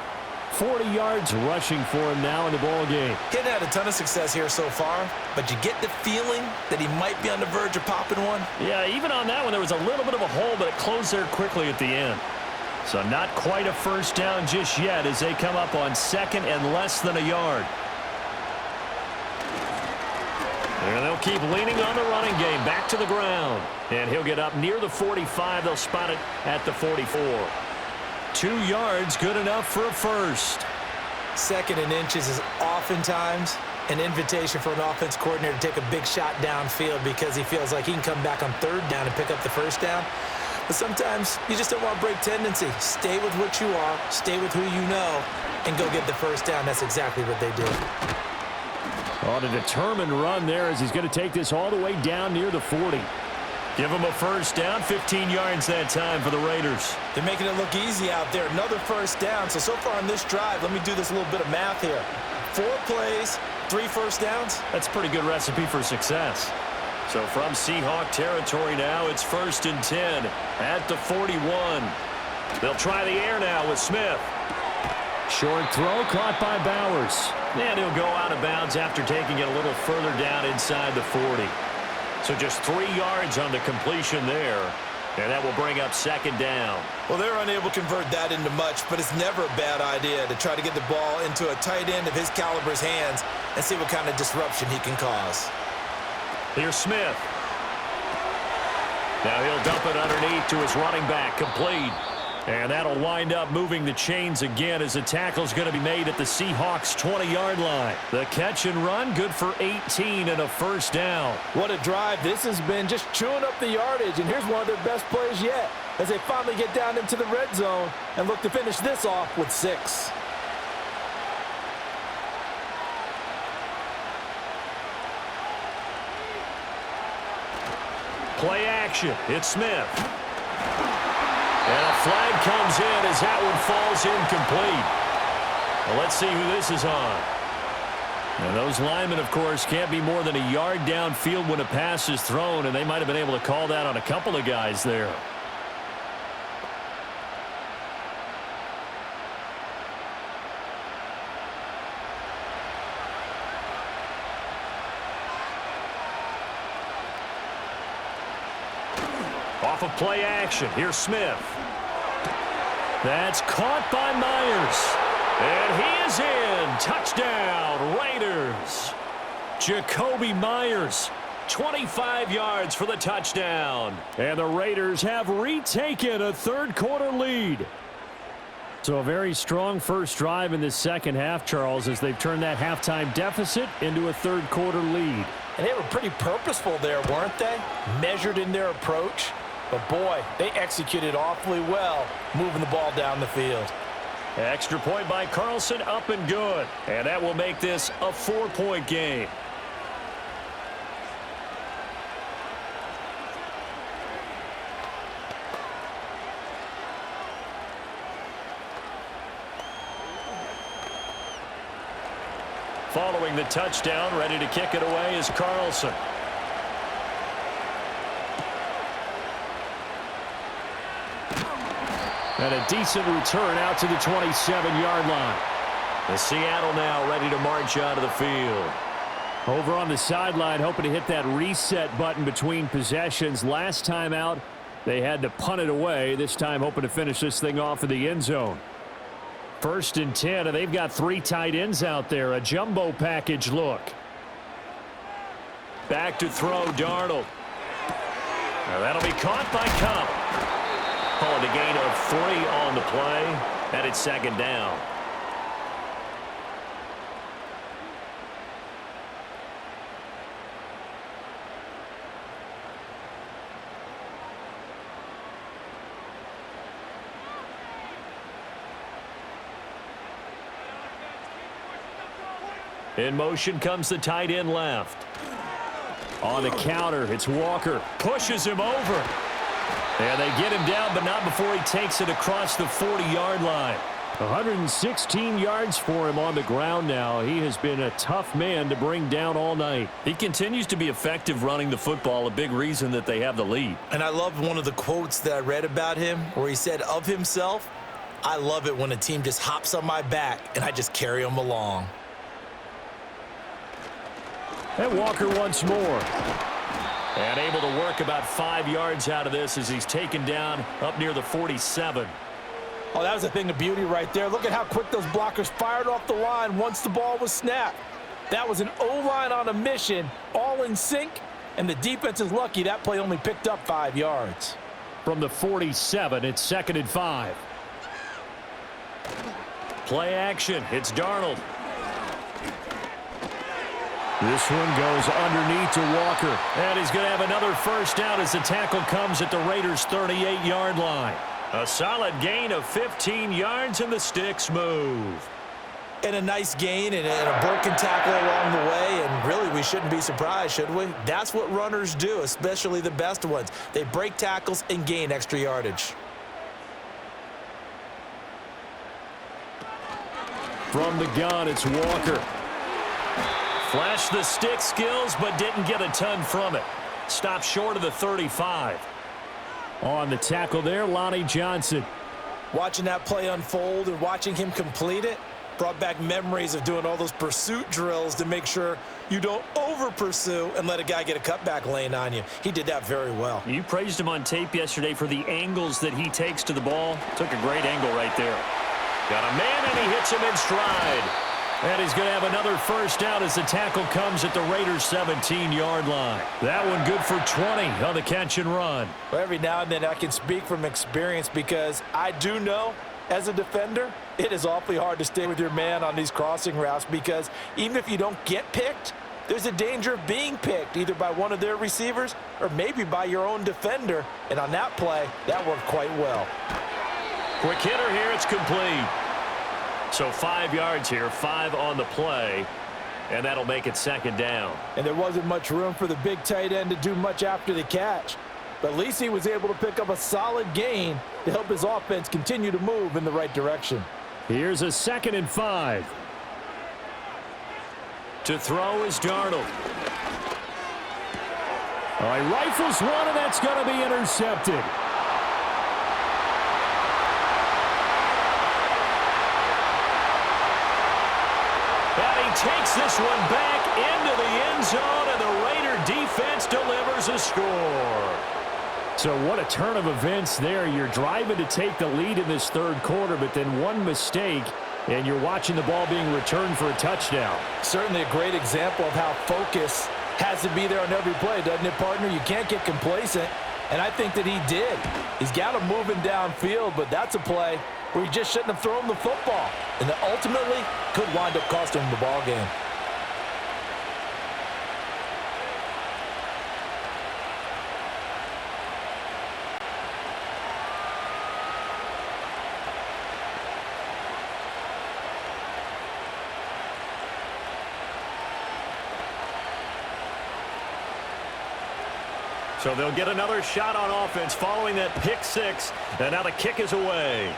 40 yards rushing for him now in the ball game. He hasn't had a ton of success here so far, but you get the feeling that he might be on the verge of popping one. Yeah, even on that one, there was a little bit of a hole, but it closed there quickly at the end. So not quite a first down just yet as they come up on second and less than a yard. And they'll keep leaning on the running game. Back to the ground. And he'll get up near the 45. They'll spot it at the 44. 2 yards, good enough for a first. Second and inches is oftentimes an invitation for an offense coordinator to take a big shot downfield because he feels like he can come back on third down and pick up the first down. But sometimes you just don't want to break tendency. Stay with what you are, stay with who you know, and go get the first down. That's exactly what they did. On a determined run there as he's going to take this all the way down near the 40. Give him a first down, 15 yards that time for the Raiders. They're making it look easy out there. Another first down. So far on this drive, let me do this little bit of math here. 4 plays, 3 first downs. That's a pretty good recipe for success. So from Seahawk territory now, it's 1st and 10 at the 41. They'll try the air now with Smith. Short throw caught by Bowers. And he'll go out of bounds after taking it a little further down inside the 40. So just 3 yards on the completion there. And that will bring up second down. Well, they're unable to convert that into much, but it's never a bad idea to try to get the ball into a tight end of his caliber's hands and see what kind of disruption he can cause. Here's Smith. Now he'll dump it underneath to his running back, complete. And that'll wind up moving the chains again as the tackle's going to be made at the Seahawks 20-yard line. The catch and run, good for 18 and a first down. What a drive this has been, just chewing up the yardage, and here's one of their best plays yet as they finally get down into the red zone and look to finish this off with 6. Play action. It's Smith. And a flag comes in as that one falls incomplete. Well, let's see who this is on. And those linemen, of course, can't be more than a yard downfield when a pass is thrown, and they might have been able to call that on a couple of guys there. Off of play action. Here's Smith. That's caught by Myers. And he is in. Touchdown, Raiders. Jacoby Myers. 25 yards for the touchdown. And the Raiders have retaken a third-quarter lead. So a very strong first drive in the second half, Charles, as they've turned that halftime deficit into a third-quarter lead. And they were pretty purposeful there, weren't they? Measured in their approach. But, boy, they executed awfully well moving the ball down the field. Extra point by Carlson, up and good. And that will make this a 4-point game. Following the touchdown, ready to kick it away is Carlson. And a decent return out to the 27-yard line. The Seattle now ready to march out of the field. Over on the sideline, hoping to hit that reset button between possessions. Last time out, they had to punt it away. This time, hoping to finish this thing off in the end zone. 1st and 10, and they've got 3 tight ends out there. A jumbo package look. Back to throw, Darnold. Now that'll be caught by Cup. Calling a gain of 3 on the play, and it's 2nd down. In motion comes the tight end left. On the counter, it's Walker. Pushes him over. And they get him down, but not before he takes it across the 40-yard line. 116 yards for him on the ground now. He has been a tough man to bring down all night. He continues to be effective running the football, a big reason that they have the lead. And I love one of the quotes that I read about him where he said of himself, "I love it when a team just hops on my back and I just carry them along." And Walker once more. And able to work about 5 yards out of this as he's taken down up near the 47. Oh, that was a thing of beauty right there. Look at how quick those blockers fired off the line once the ball was snapped. That was an O-line on a mission, all in sync, and the defense is lucky that play only picked up 5 yards. From the 47, it's 2nd and 5. Play action. It's Darnold. This one goes underneath to Walker. And he's going to have another first down as the tackle comes at the Raiders' 38-yard line. A solid gain of 15 yards, and the sticks move. And a nice gain and a broken tackle along the way, and really we shouldn't be surprised, should we? That's what runners do, especially the best ones. They break tackles and gain extra yardage. From the gun, it's Walker. Flashed the stick skills, but didn't get a ton from it. Stopped short of the 35. On the tackle there, Lonnie Johnson. Watching that play unfold and watching him complete it brought back memories of doing all those pursuit drills to make sure you don't over-pursue and let a guy get a cutback lane on you. He did that very well. You praised him on tape yesterday for the angles that he takes to the ball. Took a great angle right there. Got a man, and he hits him in stride. And he's going to have another first down as the tackle comes at the Raiders' 17-yard line. That one good for 20 on the catch and run. Well, every now and then I can speak from experience because I do know as a defender, it is awfully hard to stay with your man on these crossing routes because even if you don't get picked, there's a danger of being picked either by one of their receivers or maybe by your own defender. And on that play, that worked quite well. Quick hitter here. It's complete. So 5 yards here, 5 on the play, and that'll make it 2nd down. And there wasn't much room for the big tight end to do much after the catch. But at least he was able to pick up a solid gain to help his offense continue to move in the right direction. Here's a 2nd and 5. To throw is Darnold. All right, rifles one, and that's going to be intercepted. Takes this one back into the end zone, and the Raider defense delivers a score. So what a turn of events there. You're driving to take the lead in this third quarter, but then one mistake, and you're watching the ball being returned for a touchdown. Certainly a great example of how focus has to be there on every play, doesn't it, partner? You can't get complacent, and I think that he did. He's got him moving downfield, but that's a play where he just shouldn't have thrown the football, and that ultimately could wind up costing him the ball game. So they'll get another shot on offense following that pick six. And now the kick is away.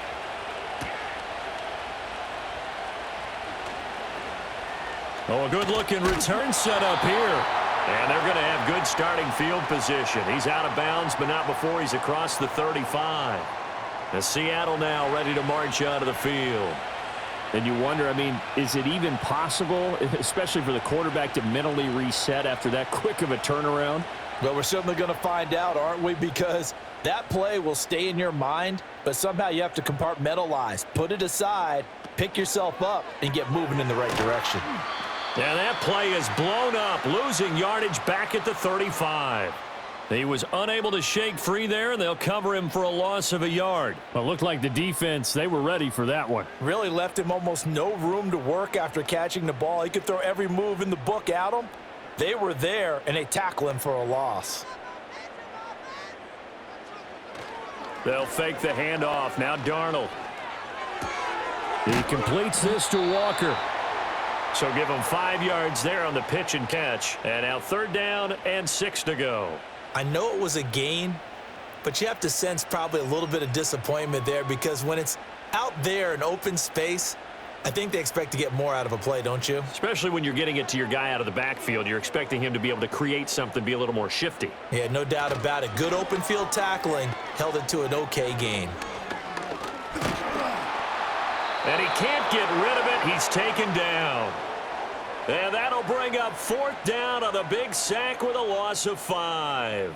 Oh, a good-looking return set up here. And they're going to have good starting field position. He's out of bounds, but not before he's across the 35. And Seattle now ready to march out of the field. And you wonder, I mean, is it even possible, especially for the quarterback, to mentally reset after that quick of a turnaround? Well, we're certainly going to find out, aren't we? Because that play will stay in your mind, but somehow you have to compartmentalize. Put it aside, pick yourself up, and get moving in the right direction. And that play is blown up, losing yardage back at the 35. He was unable to shake free there, and they'll cover him for a loss of a yard. Well, it looked like the defense, they were ready for that one. Really left him almost no room to work after catching the ball. He could throw every move in the book at him. They were there, and they tackle him for a loss. They'll fake the handoff. Now Darnold. He completes this to Walker. So give him 5 yards there on the pitch and catch. And now 3rd down and 6 to go. I know it was a gain, but you have to sense probably a little bit of disappointment there because when it's out there in open space, I think they expect to get more out of a play, don't you? Especially when you're getting it to your guy out of the backfield. You're expecting him to be able to create something, be a little more shifty. Yeah, no doubt about it. Good open field tackling held it to an okay gain. And he can't get rid of it. He's taken down. And that'll bring up 4th down on the big sack with a loss of 5.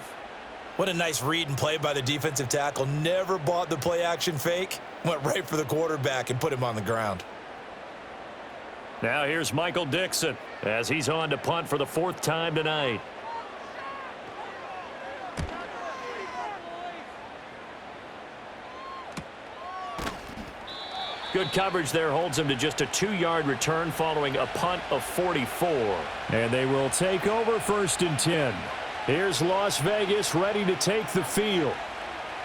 What a nice read and play by the defensive tackle. Never bought the play-action fake. Went right for the quarterback and put him on the ground. Now here's Michael Dixon as he's on to punt for the 4th time tonight. Good coverage there holds him to just a 2-yard return following a punt of 44. And they will take over 1st and 10. Here's Las Vegas ready to take the field.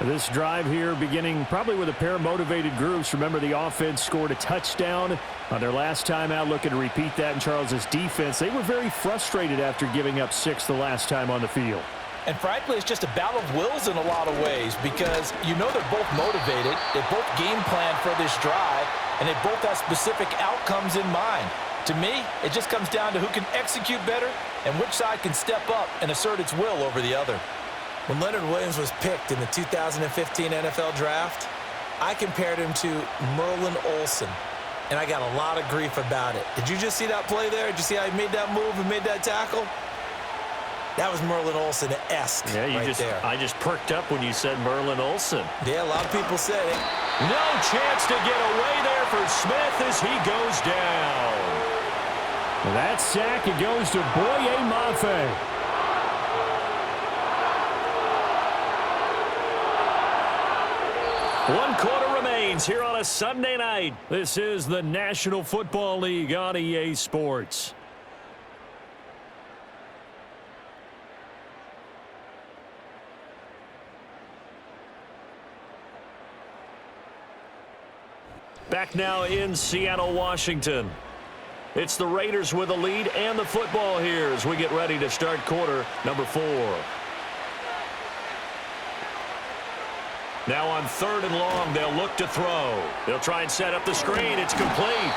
This drive here beginning probably with a pair of motivated groups. Remember, the offense scored a touchdown on their last time out, looking to repeat that in Charles's defense. They were very frustrated after giving up 6 the last time on the field. And frankly, it's just a battle of wills in a lot of ways because you know they're both motivated, they both game plan for this drive, and they both have specific outcomes in mind. To me, it just comes down to who can execute better and which side can step up and assert its will over the other. When Leonard Williams was picked in the 2015 NFL Draft, I compared him to Merlin Olsen, and I got a lot of grief about it. Did you just see that play there? Did you see how he made that move and made that tackle? That was Merlin Olsen-esque there. I just perked up when you said Merlin Olsen. Yeah, a lot of people said it. No chance to get away there for Smith as he goes down. That sack, it goes to Boye Mafe. One quarter remains here on a Sunday night. This is the National Football League on EA Sports. Back now in Seattle, Washington. It's the Raiders with the lead and the football here as we get ready to start quarter number 4. Now on 3rd and long, they'll look to throw. They'll try and set up the screen. It's complete.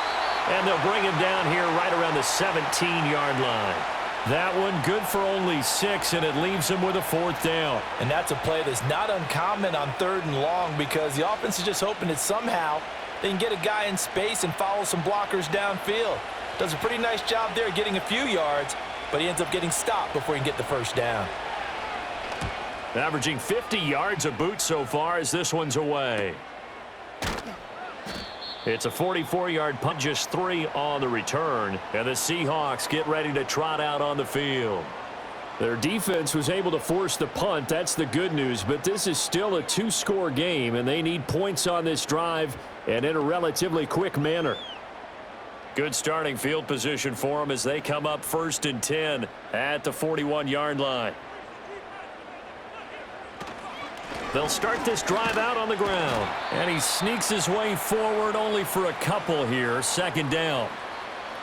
And they'll bring him down here right around the 17-yard line. That one good for only 6, and it leaves him with a 4th down. And that's a play that's not uncommon on 3rd and long because the offense is just hoping that somehow they can get a guy in space and follow some blockers downfield. Does a pretty nice job there getting a few yards, but he ends up getting stopped before he can get the 1st down. Averaging 50 yards a boot so far as this one's away. It's a 44-yard punt, just 3 on the return. And the Seahawks get ready to trot out on the field. Their defense was able to force the punt. That's the good news. But this is still a 2-score game, and they need points on this drive and in a relatively quick manner. Good starting field position for them as they come up 1st and 10 at the 41-yard line. They'll start this drive out on the ground. And he sneaks his way forward only for a couple here. 2nd down.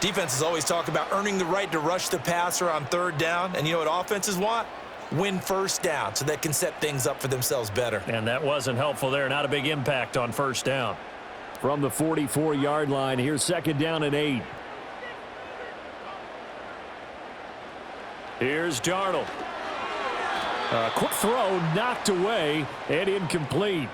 Defenses always talk about earning the right to rush the passer on 3rd down. And you know what offenses want? Win 1st down so they can set things up for themselves better. And that wasn't helpful there. Not a big impact on 1st down. From the 44-yard line, here's 2nd down and 8. Here's Darnold. Quick throw, knocked away, and incomplete.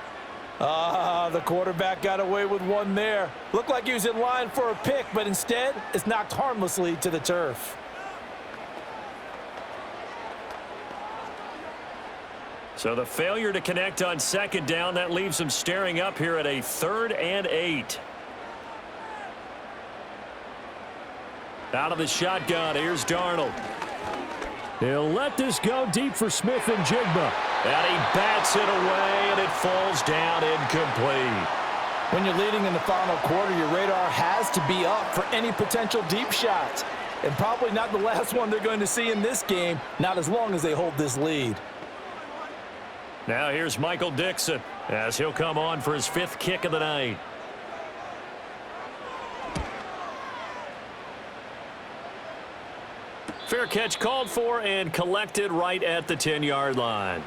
The quarterback got away with one there. Looked like he was in line for a pick, but instead, it's knocked harmlessly to the turf. So the failure to connect on 2nd down, that leaves them staring up here at a 3rd and 8. Out of the shotgun, here's Darnold. He'll let this go deep for Smith and Jigba. And he bats it away, and it falls down incomplete. When you're leading in the final quarter, your radar has to be up for any potential deep shots. And probably not the last one they're going to see in this game, not as long as they hold this lead. Now here's Michael Dixon as he'll come on for his 5th kick of the night. Fair catch called for and collected right at the 10-yard line.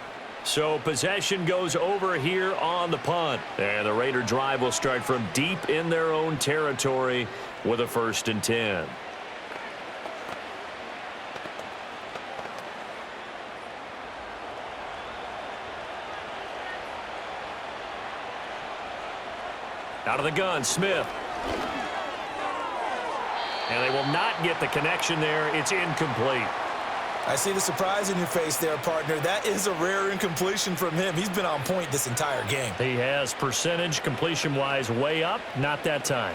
So possession goes over here on the punt. And the Raider drive will start from deep in their own territory with a 1st and 10. Out of the gun, Smith. And they will not get the connection there. It's incomplete. I see the surprise in your face there, partner. That is a rare incompletion from him. He's been on point this entire game. He has percentage completion-wise way up. Not that time.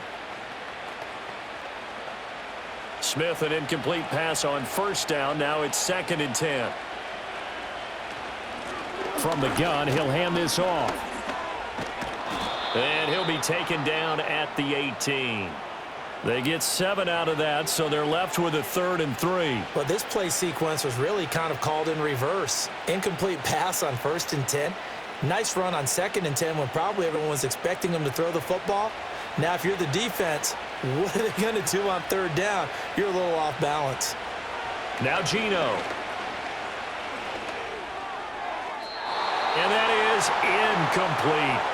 Smith, an incomplete pass on 1st down. Now it's 2nd and 10. From the gun, he'll hand this off. And he'll be taken down at the 18. They get 7 out of that, so they're left with a 3rd and 3. But this play sequence was really kind of called in reverse. Incomplete pass on 1st and 10. Nice run on 2nd and 10 when probably everyone was expecting him to throw the football. Now, if you're the defense, what are they going to do on 3rd down? You're a little off balance. Now Geno. And that is incomplete.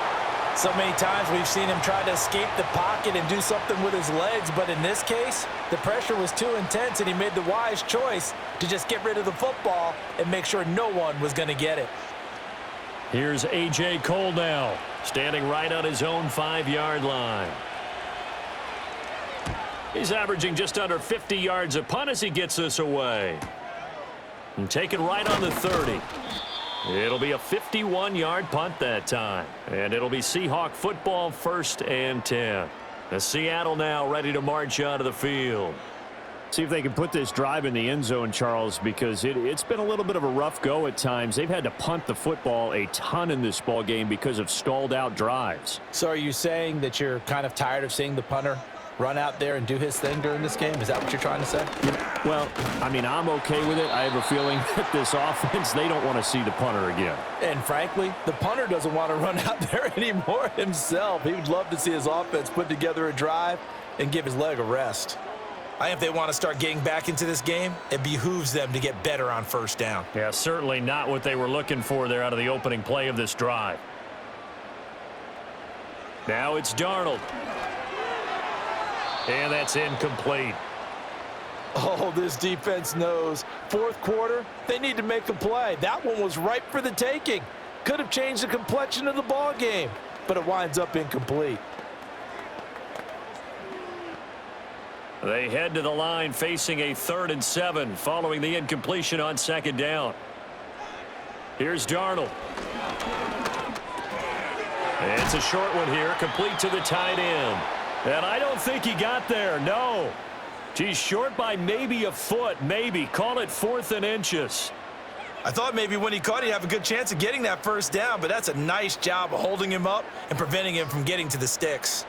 So many times we've seen him try to escape the pocket and do something with his legs, but in this case, the pressure was too intense and he made the wise choice to just get rid of the football and make sure no one was going to get it. Here's A.J. Cole now, standing right on his own 5-yard line. He's averaging just under 50 yards a punt as he gets this away. And taken right on the 30. It'll be a 51-yard punt that time. And it'll be Seahawk football 1st and 10. As Seattle now ready to march out of the field. See if they can put this drive in the end zone, Charles, because it's been a little bit of a rough go at times. They've had to punt the football a ton in this ball game because of stalled out drives. So are you saying that you're kind of tired of seeing the punter run out there and do his thing during this game? Is that what you're trying to say? Well, I mean, I'm okay with it. I have a feeling that this offense, they don't want to see the punter again. And frankly, the punter doesn't want to run out there anymore himself. He would love to see his offense put together a drive and give his leg a rest. I think if they want to start getting back into this game, it behooves them to get better on 1st down. Yeah, certainly not what they were looking for there out of the opening play of this drive. Now it's Darnold. And that's incomplete. Oh, this defense knows. 4th quarter, they need to make a play. That one was ripe for the taking. Could have changed the complexion of the ball game, but it winds up incomplete. They head to the line facing a 3rd and 7 following the incompletion on 2nd down. Here's Darnold. It's a short one here, complete to the tight end. And I don't think he got there, no. He's short by maybe a foot, maybe. Call it 4th and inches. I thought maybe when he caught, he'd have a good chance of getting that first down, but that's a nice job of holding him up and preventing him from getting to the sticks.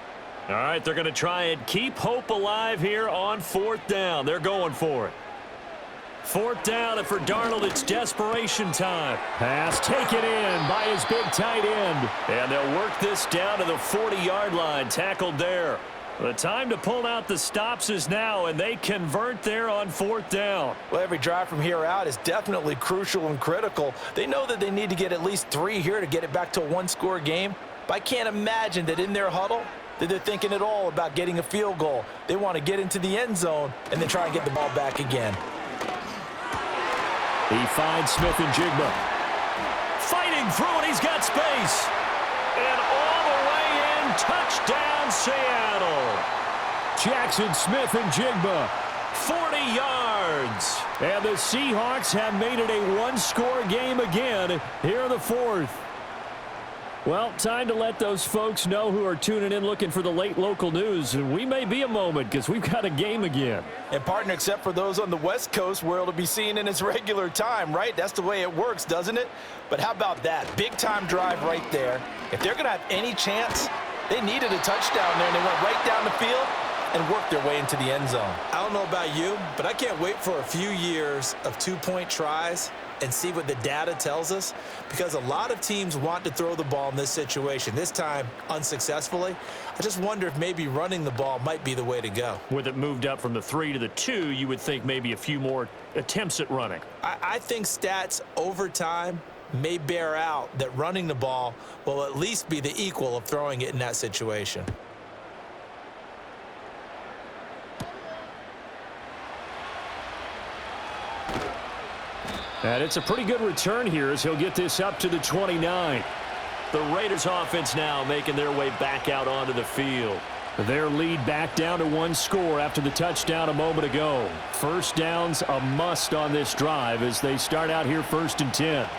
All right, they're going to try and keep hope alive here on 4th down. They're going for it. 4th down, and for Darnold, it's desperation time. Pass taken in by his big tight end. And they'll work this down to the 40-yard line, tackled there. The time to pull out the stops is now, and they convert there on 4th down. Well, every drive from here out is definitely crucial and critical. They know that they need to get at least 3 here to get it back to a one-score game. But I can't imagine that in their huddle that they're thinking at all about getting a field goal. They want to get into the end zone and then try and get the ball back again. He finds Smith and Jigba. Fighting through, and he's got space. And all the way in, touchdown Seattle. Jackson Smith and Jigba, 40 yards. And the Seahawks have made it a one-score game again here in the 4th. Well, time to let those folks know who are tuning in looking for the late local news. And we may be a moment because we've got a game again. And, partner, except for those on the West Coast where it'll be seen in its regular time, right? That's the way it works, doesn't it? But how about that? Big-time drive right there. If they're going to have any chance, they needed a touchdown there, and they went right down the field and worked their way into the end zone. I don't know about you, but I can't wait for a few years of two-point tries and see what the data tells us, because a lot of teams want to throw the ball in this situation, this time unsuccessfully. I just wonder if maybe running the ball might be the way to go. With it moved up from the 3 to the 2, you would think maybe a few more attempts at running. I think stats over time may bear out that running the ball will at least be the equal of throwing it in that situation. And it's a pretty good return here as he'll get this up to the 29. The Raiders offense now making their way back out onto the field. Their lead back down to 1 score after the touchdown a moment ago. First down's a must on this drive as they start out here 1st and 10.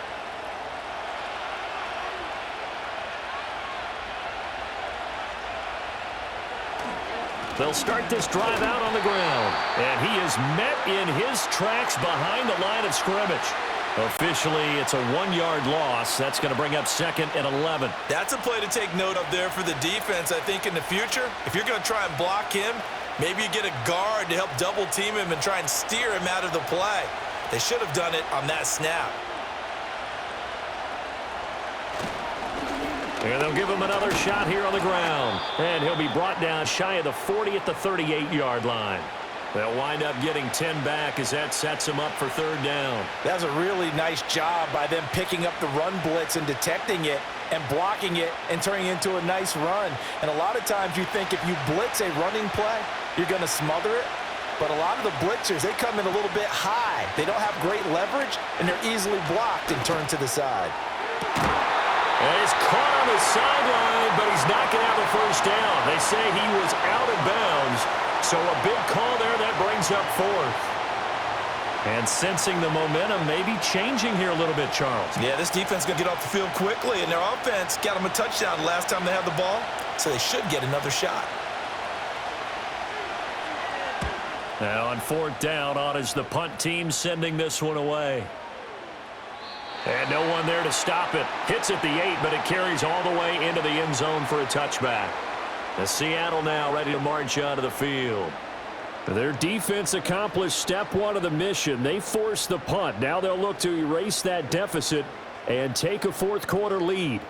They'll start this drive out on the ground. And he is met in his tracks behind the line of scrimmage. Officially, it's a 1-yard loss. That's going to bring up 2nd and 11. That's a play to take note of there for the defense, I think, in the future. If you're going to try and block him, maybe you get a guard to help double-team him and try and steer him out of the play. They should have done it on that snap. And they'll give him another shot here on the ground. And he'll be brought down shy of the 40 at the 38-yard line. They'll wind up getting 10 back as that sets them up for 3rd down. That's a really nice job by them picking up the run blitz and detecting it and blocking it and turning it into a nice run. And a lot of times you think if you blitz a running play, you're going to smother it. But a lot of the blitzers, they come in a little bit high. They don't have great leverage, and they're easily blocked and turned to the side. And he's caught on the sideline, but he's not going to have a first down. They say he was out of bounds, so a big call there that brings up 4th. And sensing the momentum maybe changing here a little bit, Charles. Yeah, this defense is going to get off the field quickly, and their offense got them a touchdown last time they had the ball, so they should get another shot. Now on 4th down, on is the punt team sending this one away. And no one there to stop it. Hits at the 8, but it carries all the way into the end zone for a touchback. The Seattle now ready to march onto the field. Their defense accomplished step 1 of the mission. They forced the punt. Now they'll look to erase that deficit and take a 4th quarter lead.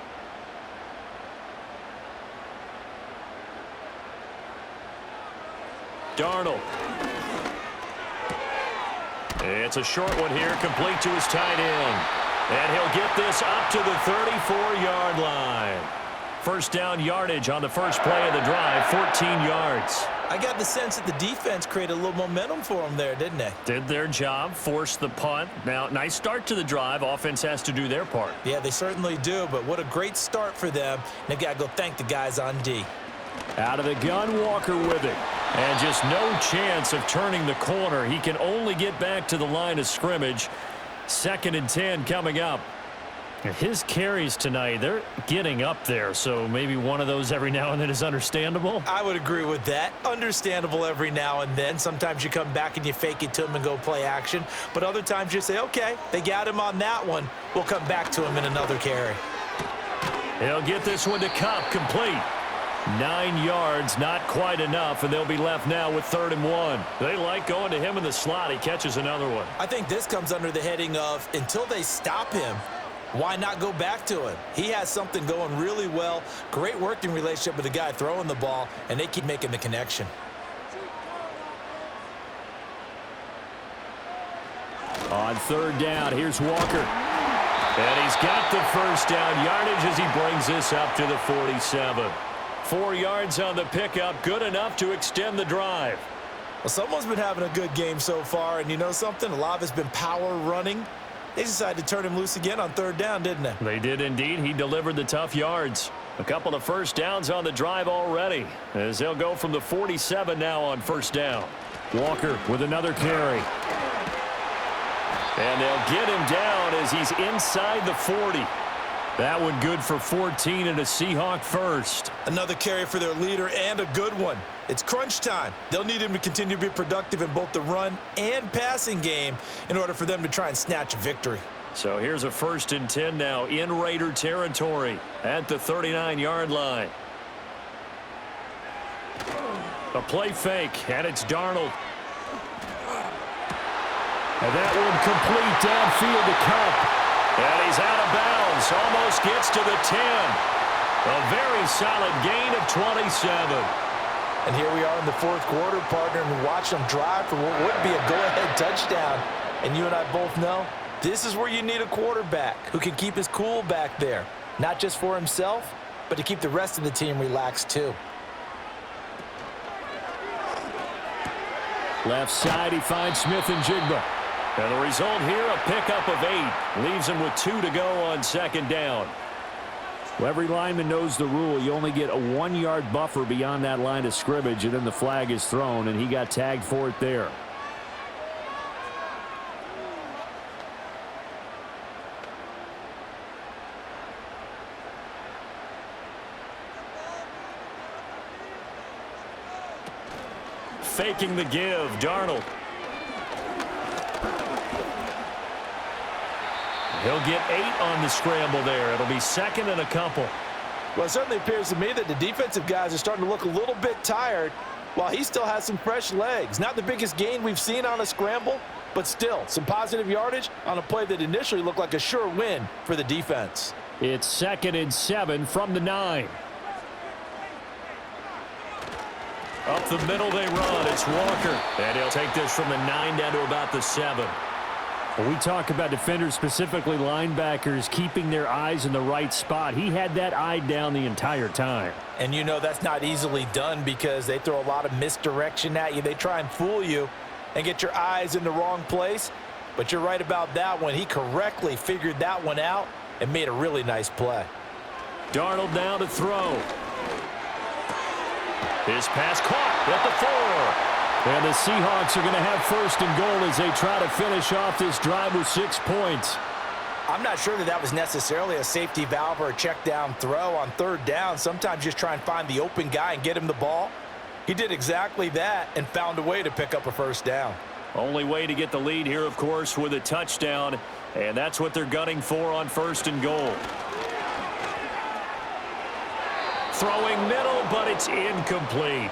Darnold. It's a short one here, complete to his tight end. And he'll get this up to the 34-yard line. First down yardage on the first play of the drive, 14 yards. I got the sense that the defense created a little momentum for them there, didn't they? Did their job, forced the punt. Now, nice start to the drive. Offense has to do their part. Yeah, they certainly do, but what a great start for them. They've got to go thank the guys on D. Out of the gun, Walker with it. And just no chance of turning the corner. He can only get back to the line of scrimmage. 2nd and 10 coming up. His carries tonight, they're getting up there, so maybe one of those every now and then is understandable. I would agree with that. Understandable every now and then. Sometimes you come back and you fake it to him and go play action. But other times you say, okay, they got him on that one. We'll come back to him in another carry. He'll get this one to Cup, complete. 9 yards, not quite enough, and they'll be left now with 3rd and 1. They like going to him in the slot. He catches another one. I think this comes under the heading of until they stop him, why not go back to him? He has something going really well. Great working relationship with the guy throwing the ball, and they keep making the connection. On 3rd down, here's Walker. And he's got the first down yardage as he brings this up to the 47. 4 yards on the pickup, good enough to extend the drive. Well, someone's been having a good game so far, and you know something? A lot of it's been power running. They decided to turn him loose again on 3rd down, didn't they? They did indeed. He delivered the tough yards. A couple of first downs on the drive already, as they'll go from the 47 now on 1st down. Walker with another carry. And they'll get him down as he's inside the 40. That one good for 14 and a Seahawk first. Another carry for their leader and a good one. It's crunch time. They'll need him to continue to be productive in both the run and passing game in order for them to try and snatch a victory. So here's a 1st and 10 now in Raider territory at the 39-yard line. A play fake, and it's Darnold. And that one complete downfield to Cup. And he's out of bounds, almost gets to the 10. A very solid gain of 27. And here we are in the 4th quarter, partner, and watch them drive for what would be a go-ahead touchdown. And you and I both know this is where you need a quarterback who can keep his cool back there, not just for himself, but to keep the rest of the team relaxed too. Left side, he finds Smith and Jigba. And the result here, a pickup of 8. Leaves him with 2 to go on 2nd down. Well, every lineman knows the rule. You only get a 1-yard buffer beyond that line of scrimmage, and then the flag is thrown, and he got tagged for it there. Faking the give, Darnold. He'll get 8 on the scramble there. It'll be 2nd and a couple. Well, it certainly appears to me that the defensive guys are starting to look a little bit tired while he still has some fresh legs. Not the biggest gain we've seen on a scramble, but still some positive yardage on a play that initially looked like a sure win for the defense. It's 2nd and 7 from the 9. Up the middle they run. It's Walker. And he'll take this from the 9 down to about the 7. When we talk about defenders, specifically linebackers, keeping their eyes in the right spot, he had that eye down the entire time. And you know that's not easily done because they throw a lot of misdirection at you. They try and fool you and get your eyes in the wrong place. But you're right about that one. He correctly figured that one out and made a really nice play. Darnold now to throw. His pass caught at the 4. And the Seahawks are going to have 1st and goal as they try to finish off this drive with 6 points. I'm not sure that was necessarily a safety valve or a check down throw on 3rd down. Sometimes just try and find the open guy and get him the ball. He did exactly that and found a way to pick up a 1st down. Only way to get the lead here, of course, with a touchdown. And that's what they're gunning for on 1st and goal. Throwing middle, but it's incomplete.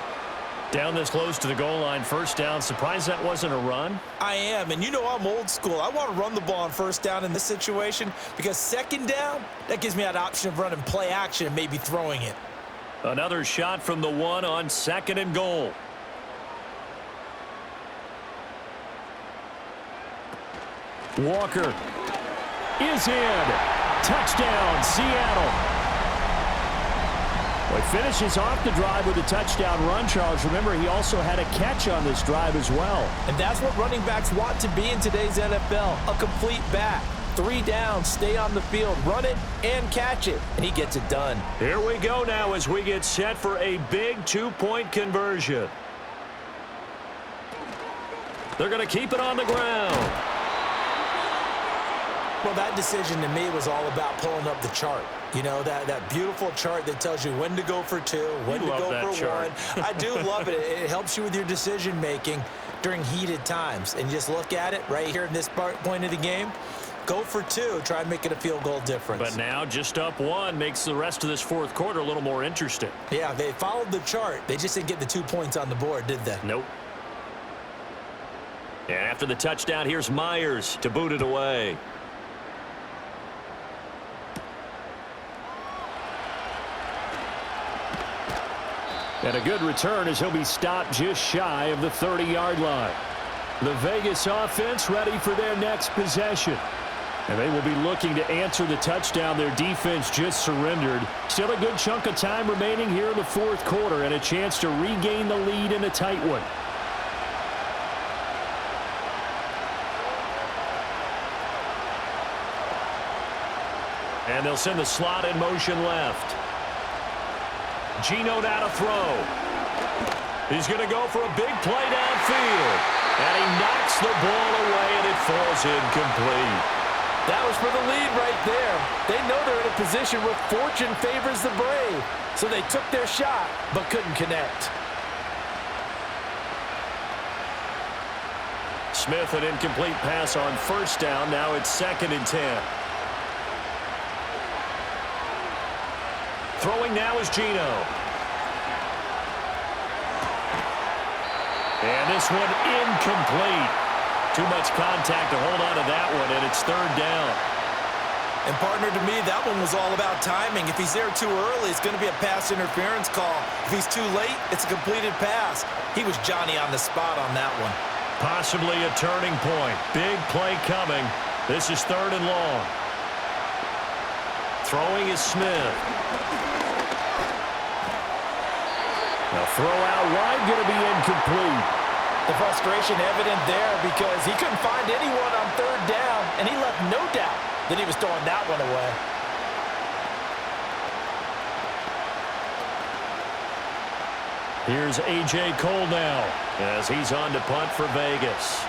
Down this close to the goal line, 1st down. Surprised that wasn't a run? I am, and you know I'm old school. I want to run the ball on 1st down in this situation because 2nd down, that gives me that option of running play action and maybe throwing it. Another shot from the 1 on 2nd and goal. Walker is in. Touchdown, Seattle. Well, he finishes off the drive with a touchdown run, Charles. Remember, he also had a catch on this drive as well. And that's what running backs want to be in today's NFL, a complete back. 3 downs, stay on the field, run it, and catch it. And he gets it done. Here we go now as we get set for a big 2-point conversion. They're going to keep it on the ground. Well, that decision to me was all about pulling up the chart. You know, that beautiful chart that tells you when to go for 2, when to go for 1. I do love it. It helps you with your decision-making during heated times. And just look at it right here in this point of the game. Go for 2. Try and make it a field goal difference. But now just up 1 makes the rest of this fourth quarter a little more interesting. Yeah, they followed the chart. They just didn't get the 2 points on the board, did they? Nope. And after the touchdown, here's Myers to boot it away. And a good return as he'll be stopped just shy of the 30-yard line. The Vegas offense ready for their next possession. And they will be looking to answer the touchdown their defense just surrendered. Still a good chunk of time remaining here in the fourth quarter and a chance to regain the lead in a tight one. And they'll send the slot in motion left. Geno now to throw. He's going to go for a big play downfield. And he knocks the ball away, and it falls incomplete. That was for the lead right there. They know they're in a position where fortune favors the brave. So they took their shot, but couldn't connect. Smith, an incomplete pass on first down. Now it's 2nd and 10. Throwing now is Geno. And this one incomplete. Too much contact to hold on to that one, and it's 3rd down. And, partner, to me, that one was all about timing. If he's there too early, it's going to be a pass interference call. If he's too late, it's a completed pass. He was Johnny on the spot on that one. Possibly a turning point. Big play coming. This is 3rd and long. Throwing is Smith. The throw out wide going to be incomplete. The frustration evident there because he couldn't find anyone on 3rd down, and he left no doubt that he was throwing that one away. Here's A.J. Cole now as he's on to punt for Vegas.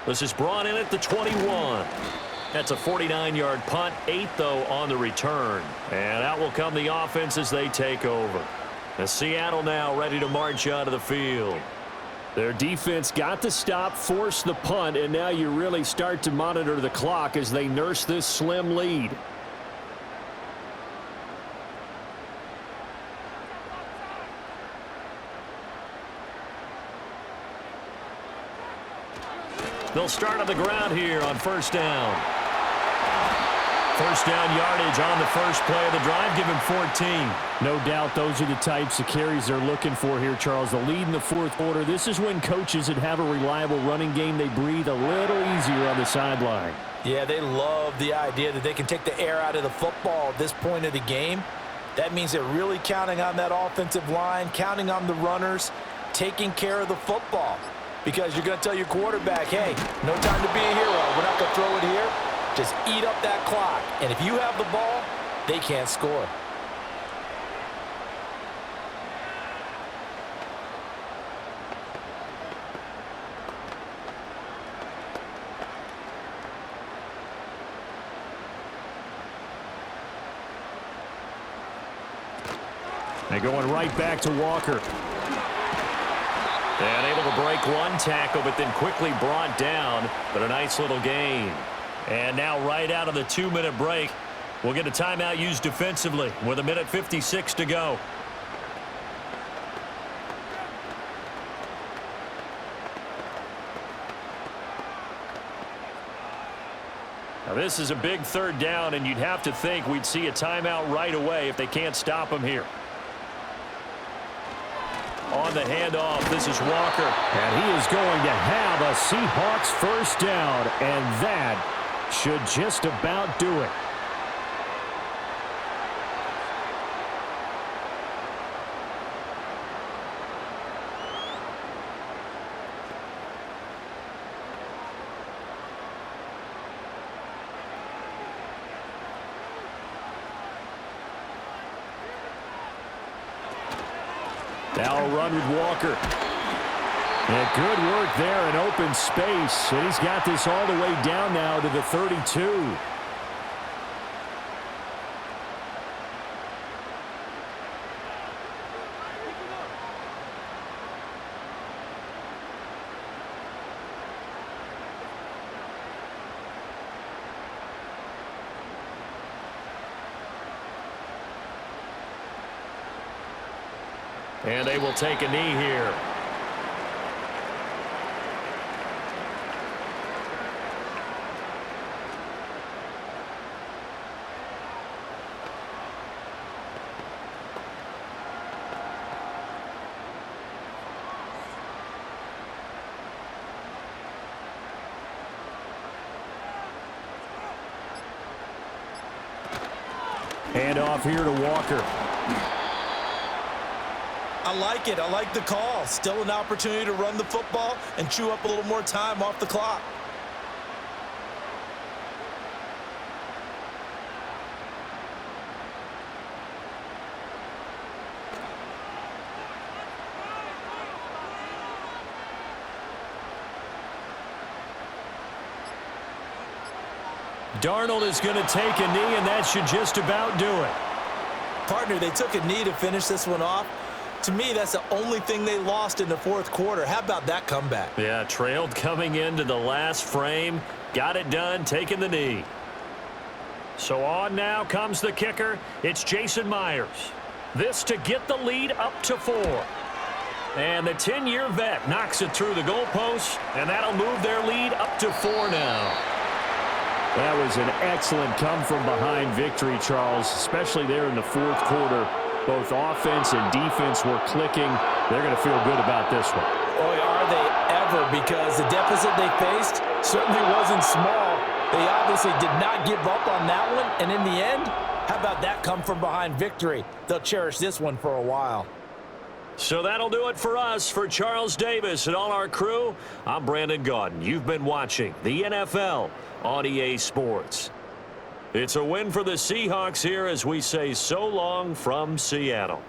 This is brought in at the 21. That's a 49-yard punt, 8 though on the return. And out will come the offense as they take over. And Seattle now ready to march out of the field. Their defense got the stop, forced the punt, and now you really start to monitor the clock as they nurse this slim lead. They'll start on the ground here on 1st down. 1st down yardage on the first play of the drive. Give him 14. No doubt those are the types of carries they're looking for here, Charles. The lead in the fourth quarter. This is when coaches that have a reliable running game, they breathe a little easier on the sideline. Yeah, they love the idea that they can take the air out of the football at this point of the game. That means they're really counting on that offensive line, counting on the runners, taking care of the football. Because you're going to tell your quarterback, hey, no time to be a hero. We're not going to throw it here. Just eat up that clock. And if you have the ball, they can't score. They're going right back to Walker. And able to break one tackle, but then quickly brought down. But a nice little gain. And now right out of the 2-minute break, we'll get a timeout used defensively with 1:56 to go. Now this is a big 3rd down, and you'd have to think we'd see a timeout right away if they can't stop them here. On the handoff, this is Walker. And he is going to have a Seahawks 1st down, and that should just about do it. Now a run with Walker. And good work there in open space. And he's got this all the way down now to the 32. And they will take a knee here. Hand off here to Walker. I like it. I like the call. Still an opportunity to run the football and chew up a little more time off the clock. Darnold is going to take a knee, and that should just about do it. Partner, they took a knee to finish this one off. To me, that's the only thing they lost in the fourth quarter. How about that comeback? Yeah, trailed coming into the last frame. Got it done, taking the knee. So on now comes the kicker. It's Jason Myers. This to get the lead up to 4. And the 10-year vet knocks it through the goalpost, and that'll move their lead up to 4 now. That was an excellent come-from-behind victory, Charles, especially there in the fourth quarter. Both offense and defense were clicking. They're going to feel good about this one. Boy, are they ever, because the deficit they faced certainly wasn't small. They obviously did not give up on that one, and in the end, how about that come-from-behind victory? They'll cherish this one for a while. So that'll do it for us. For Charles Davis and all our crew, I'm Brandon Gaudin. You've been watching the NFL on EA Sports. It's a win for the Seahawks here as we say so long from Seattle.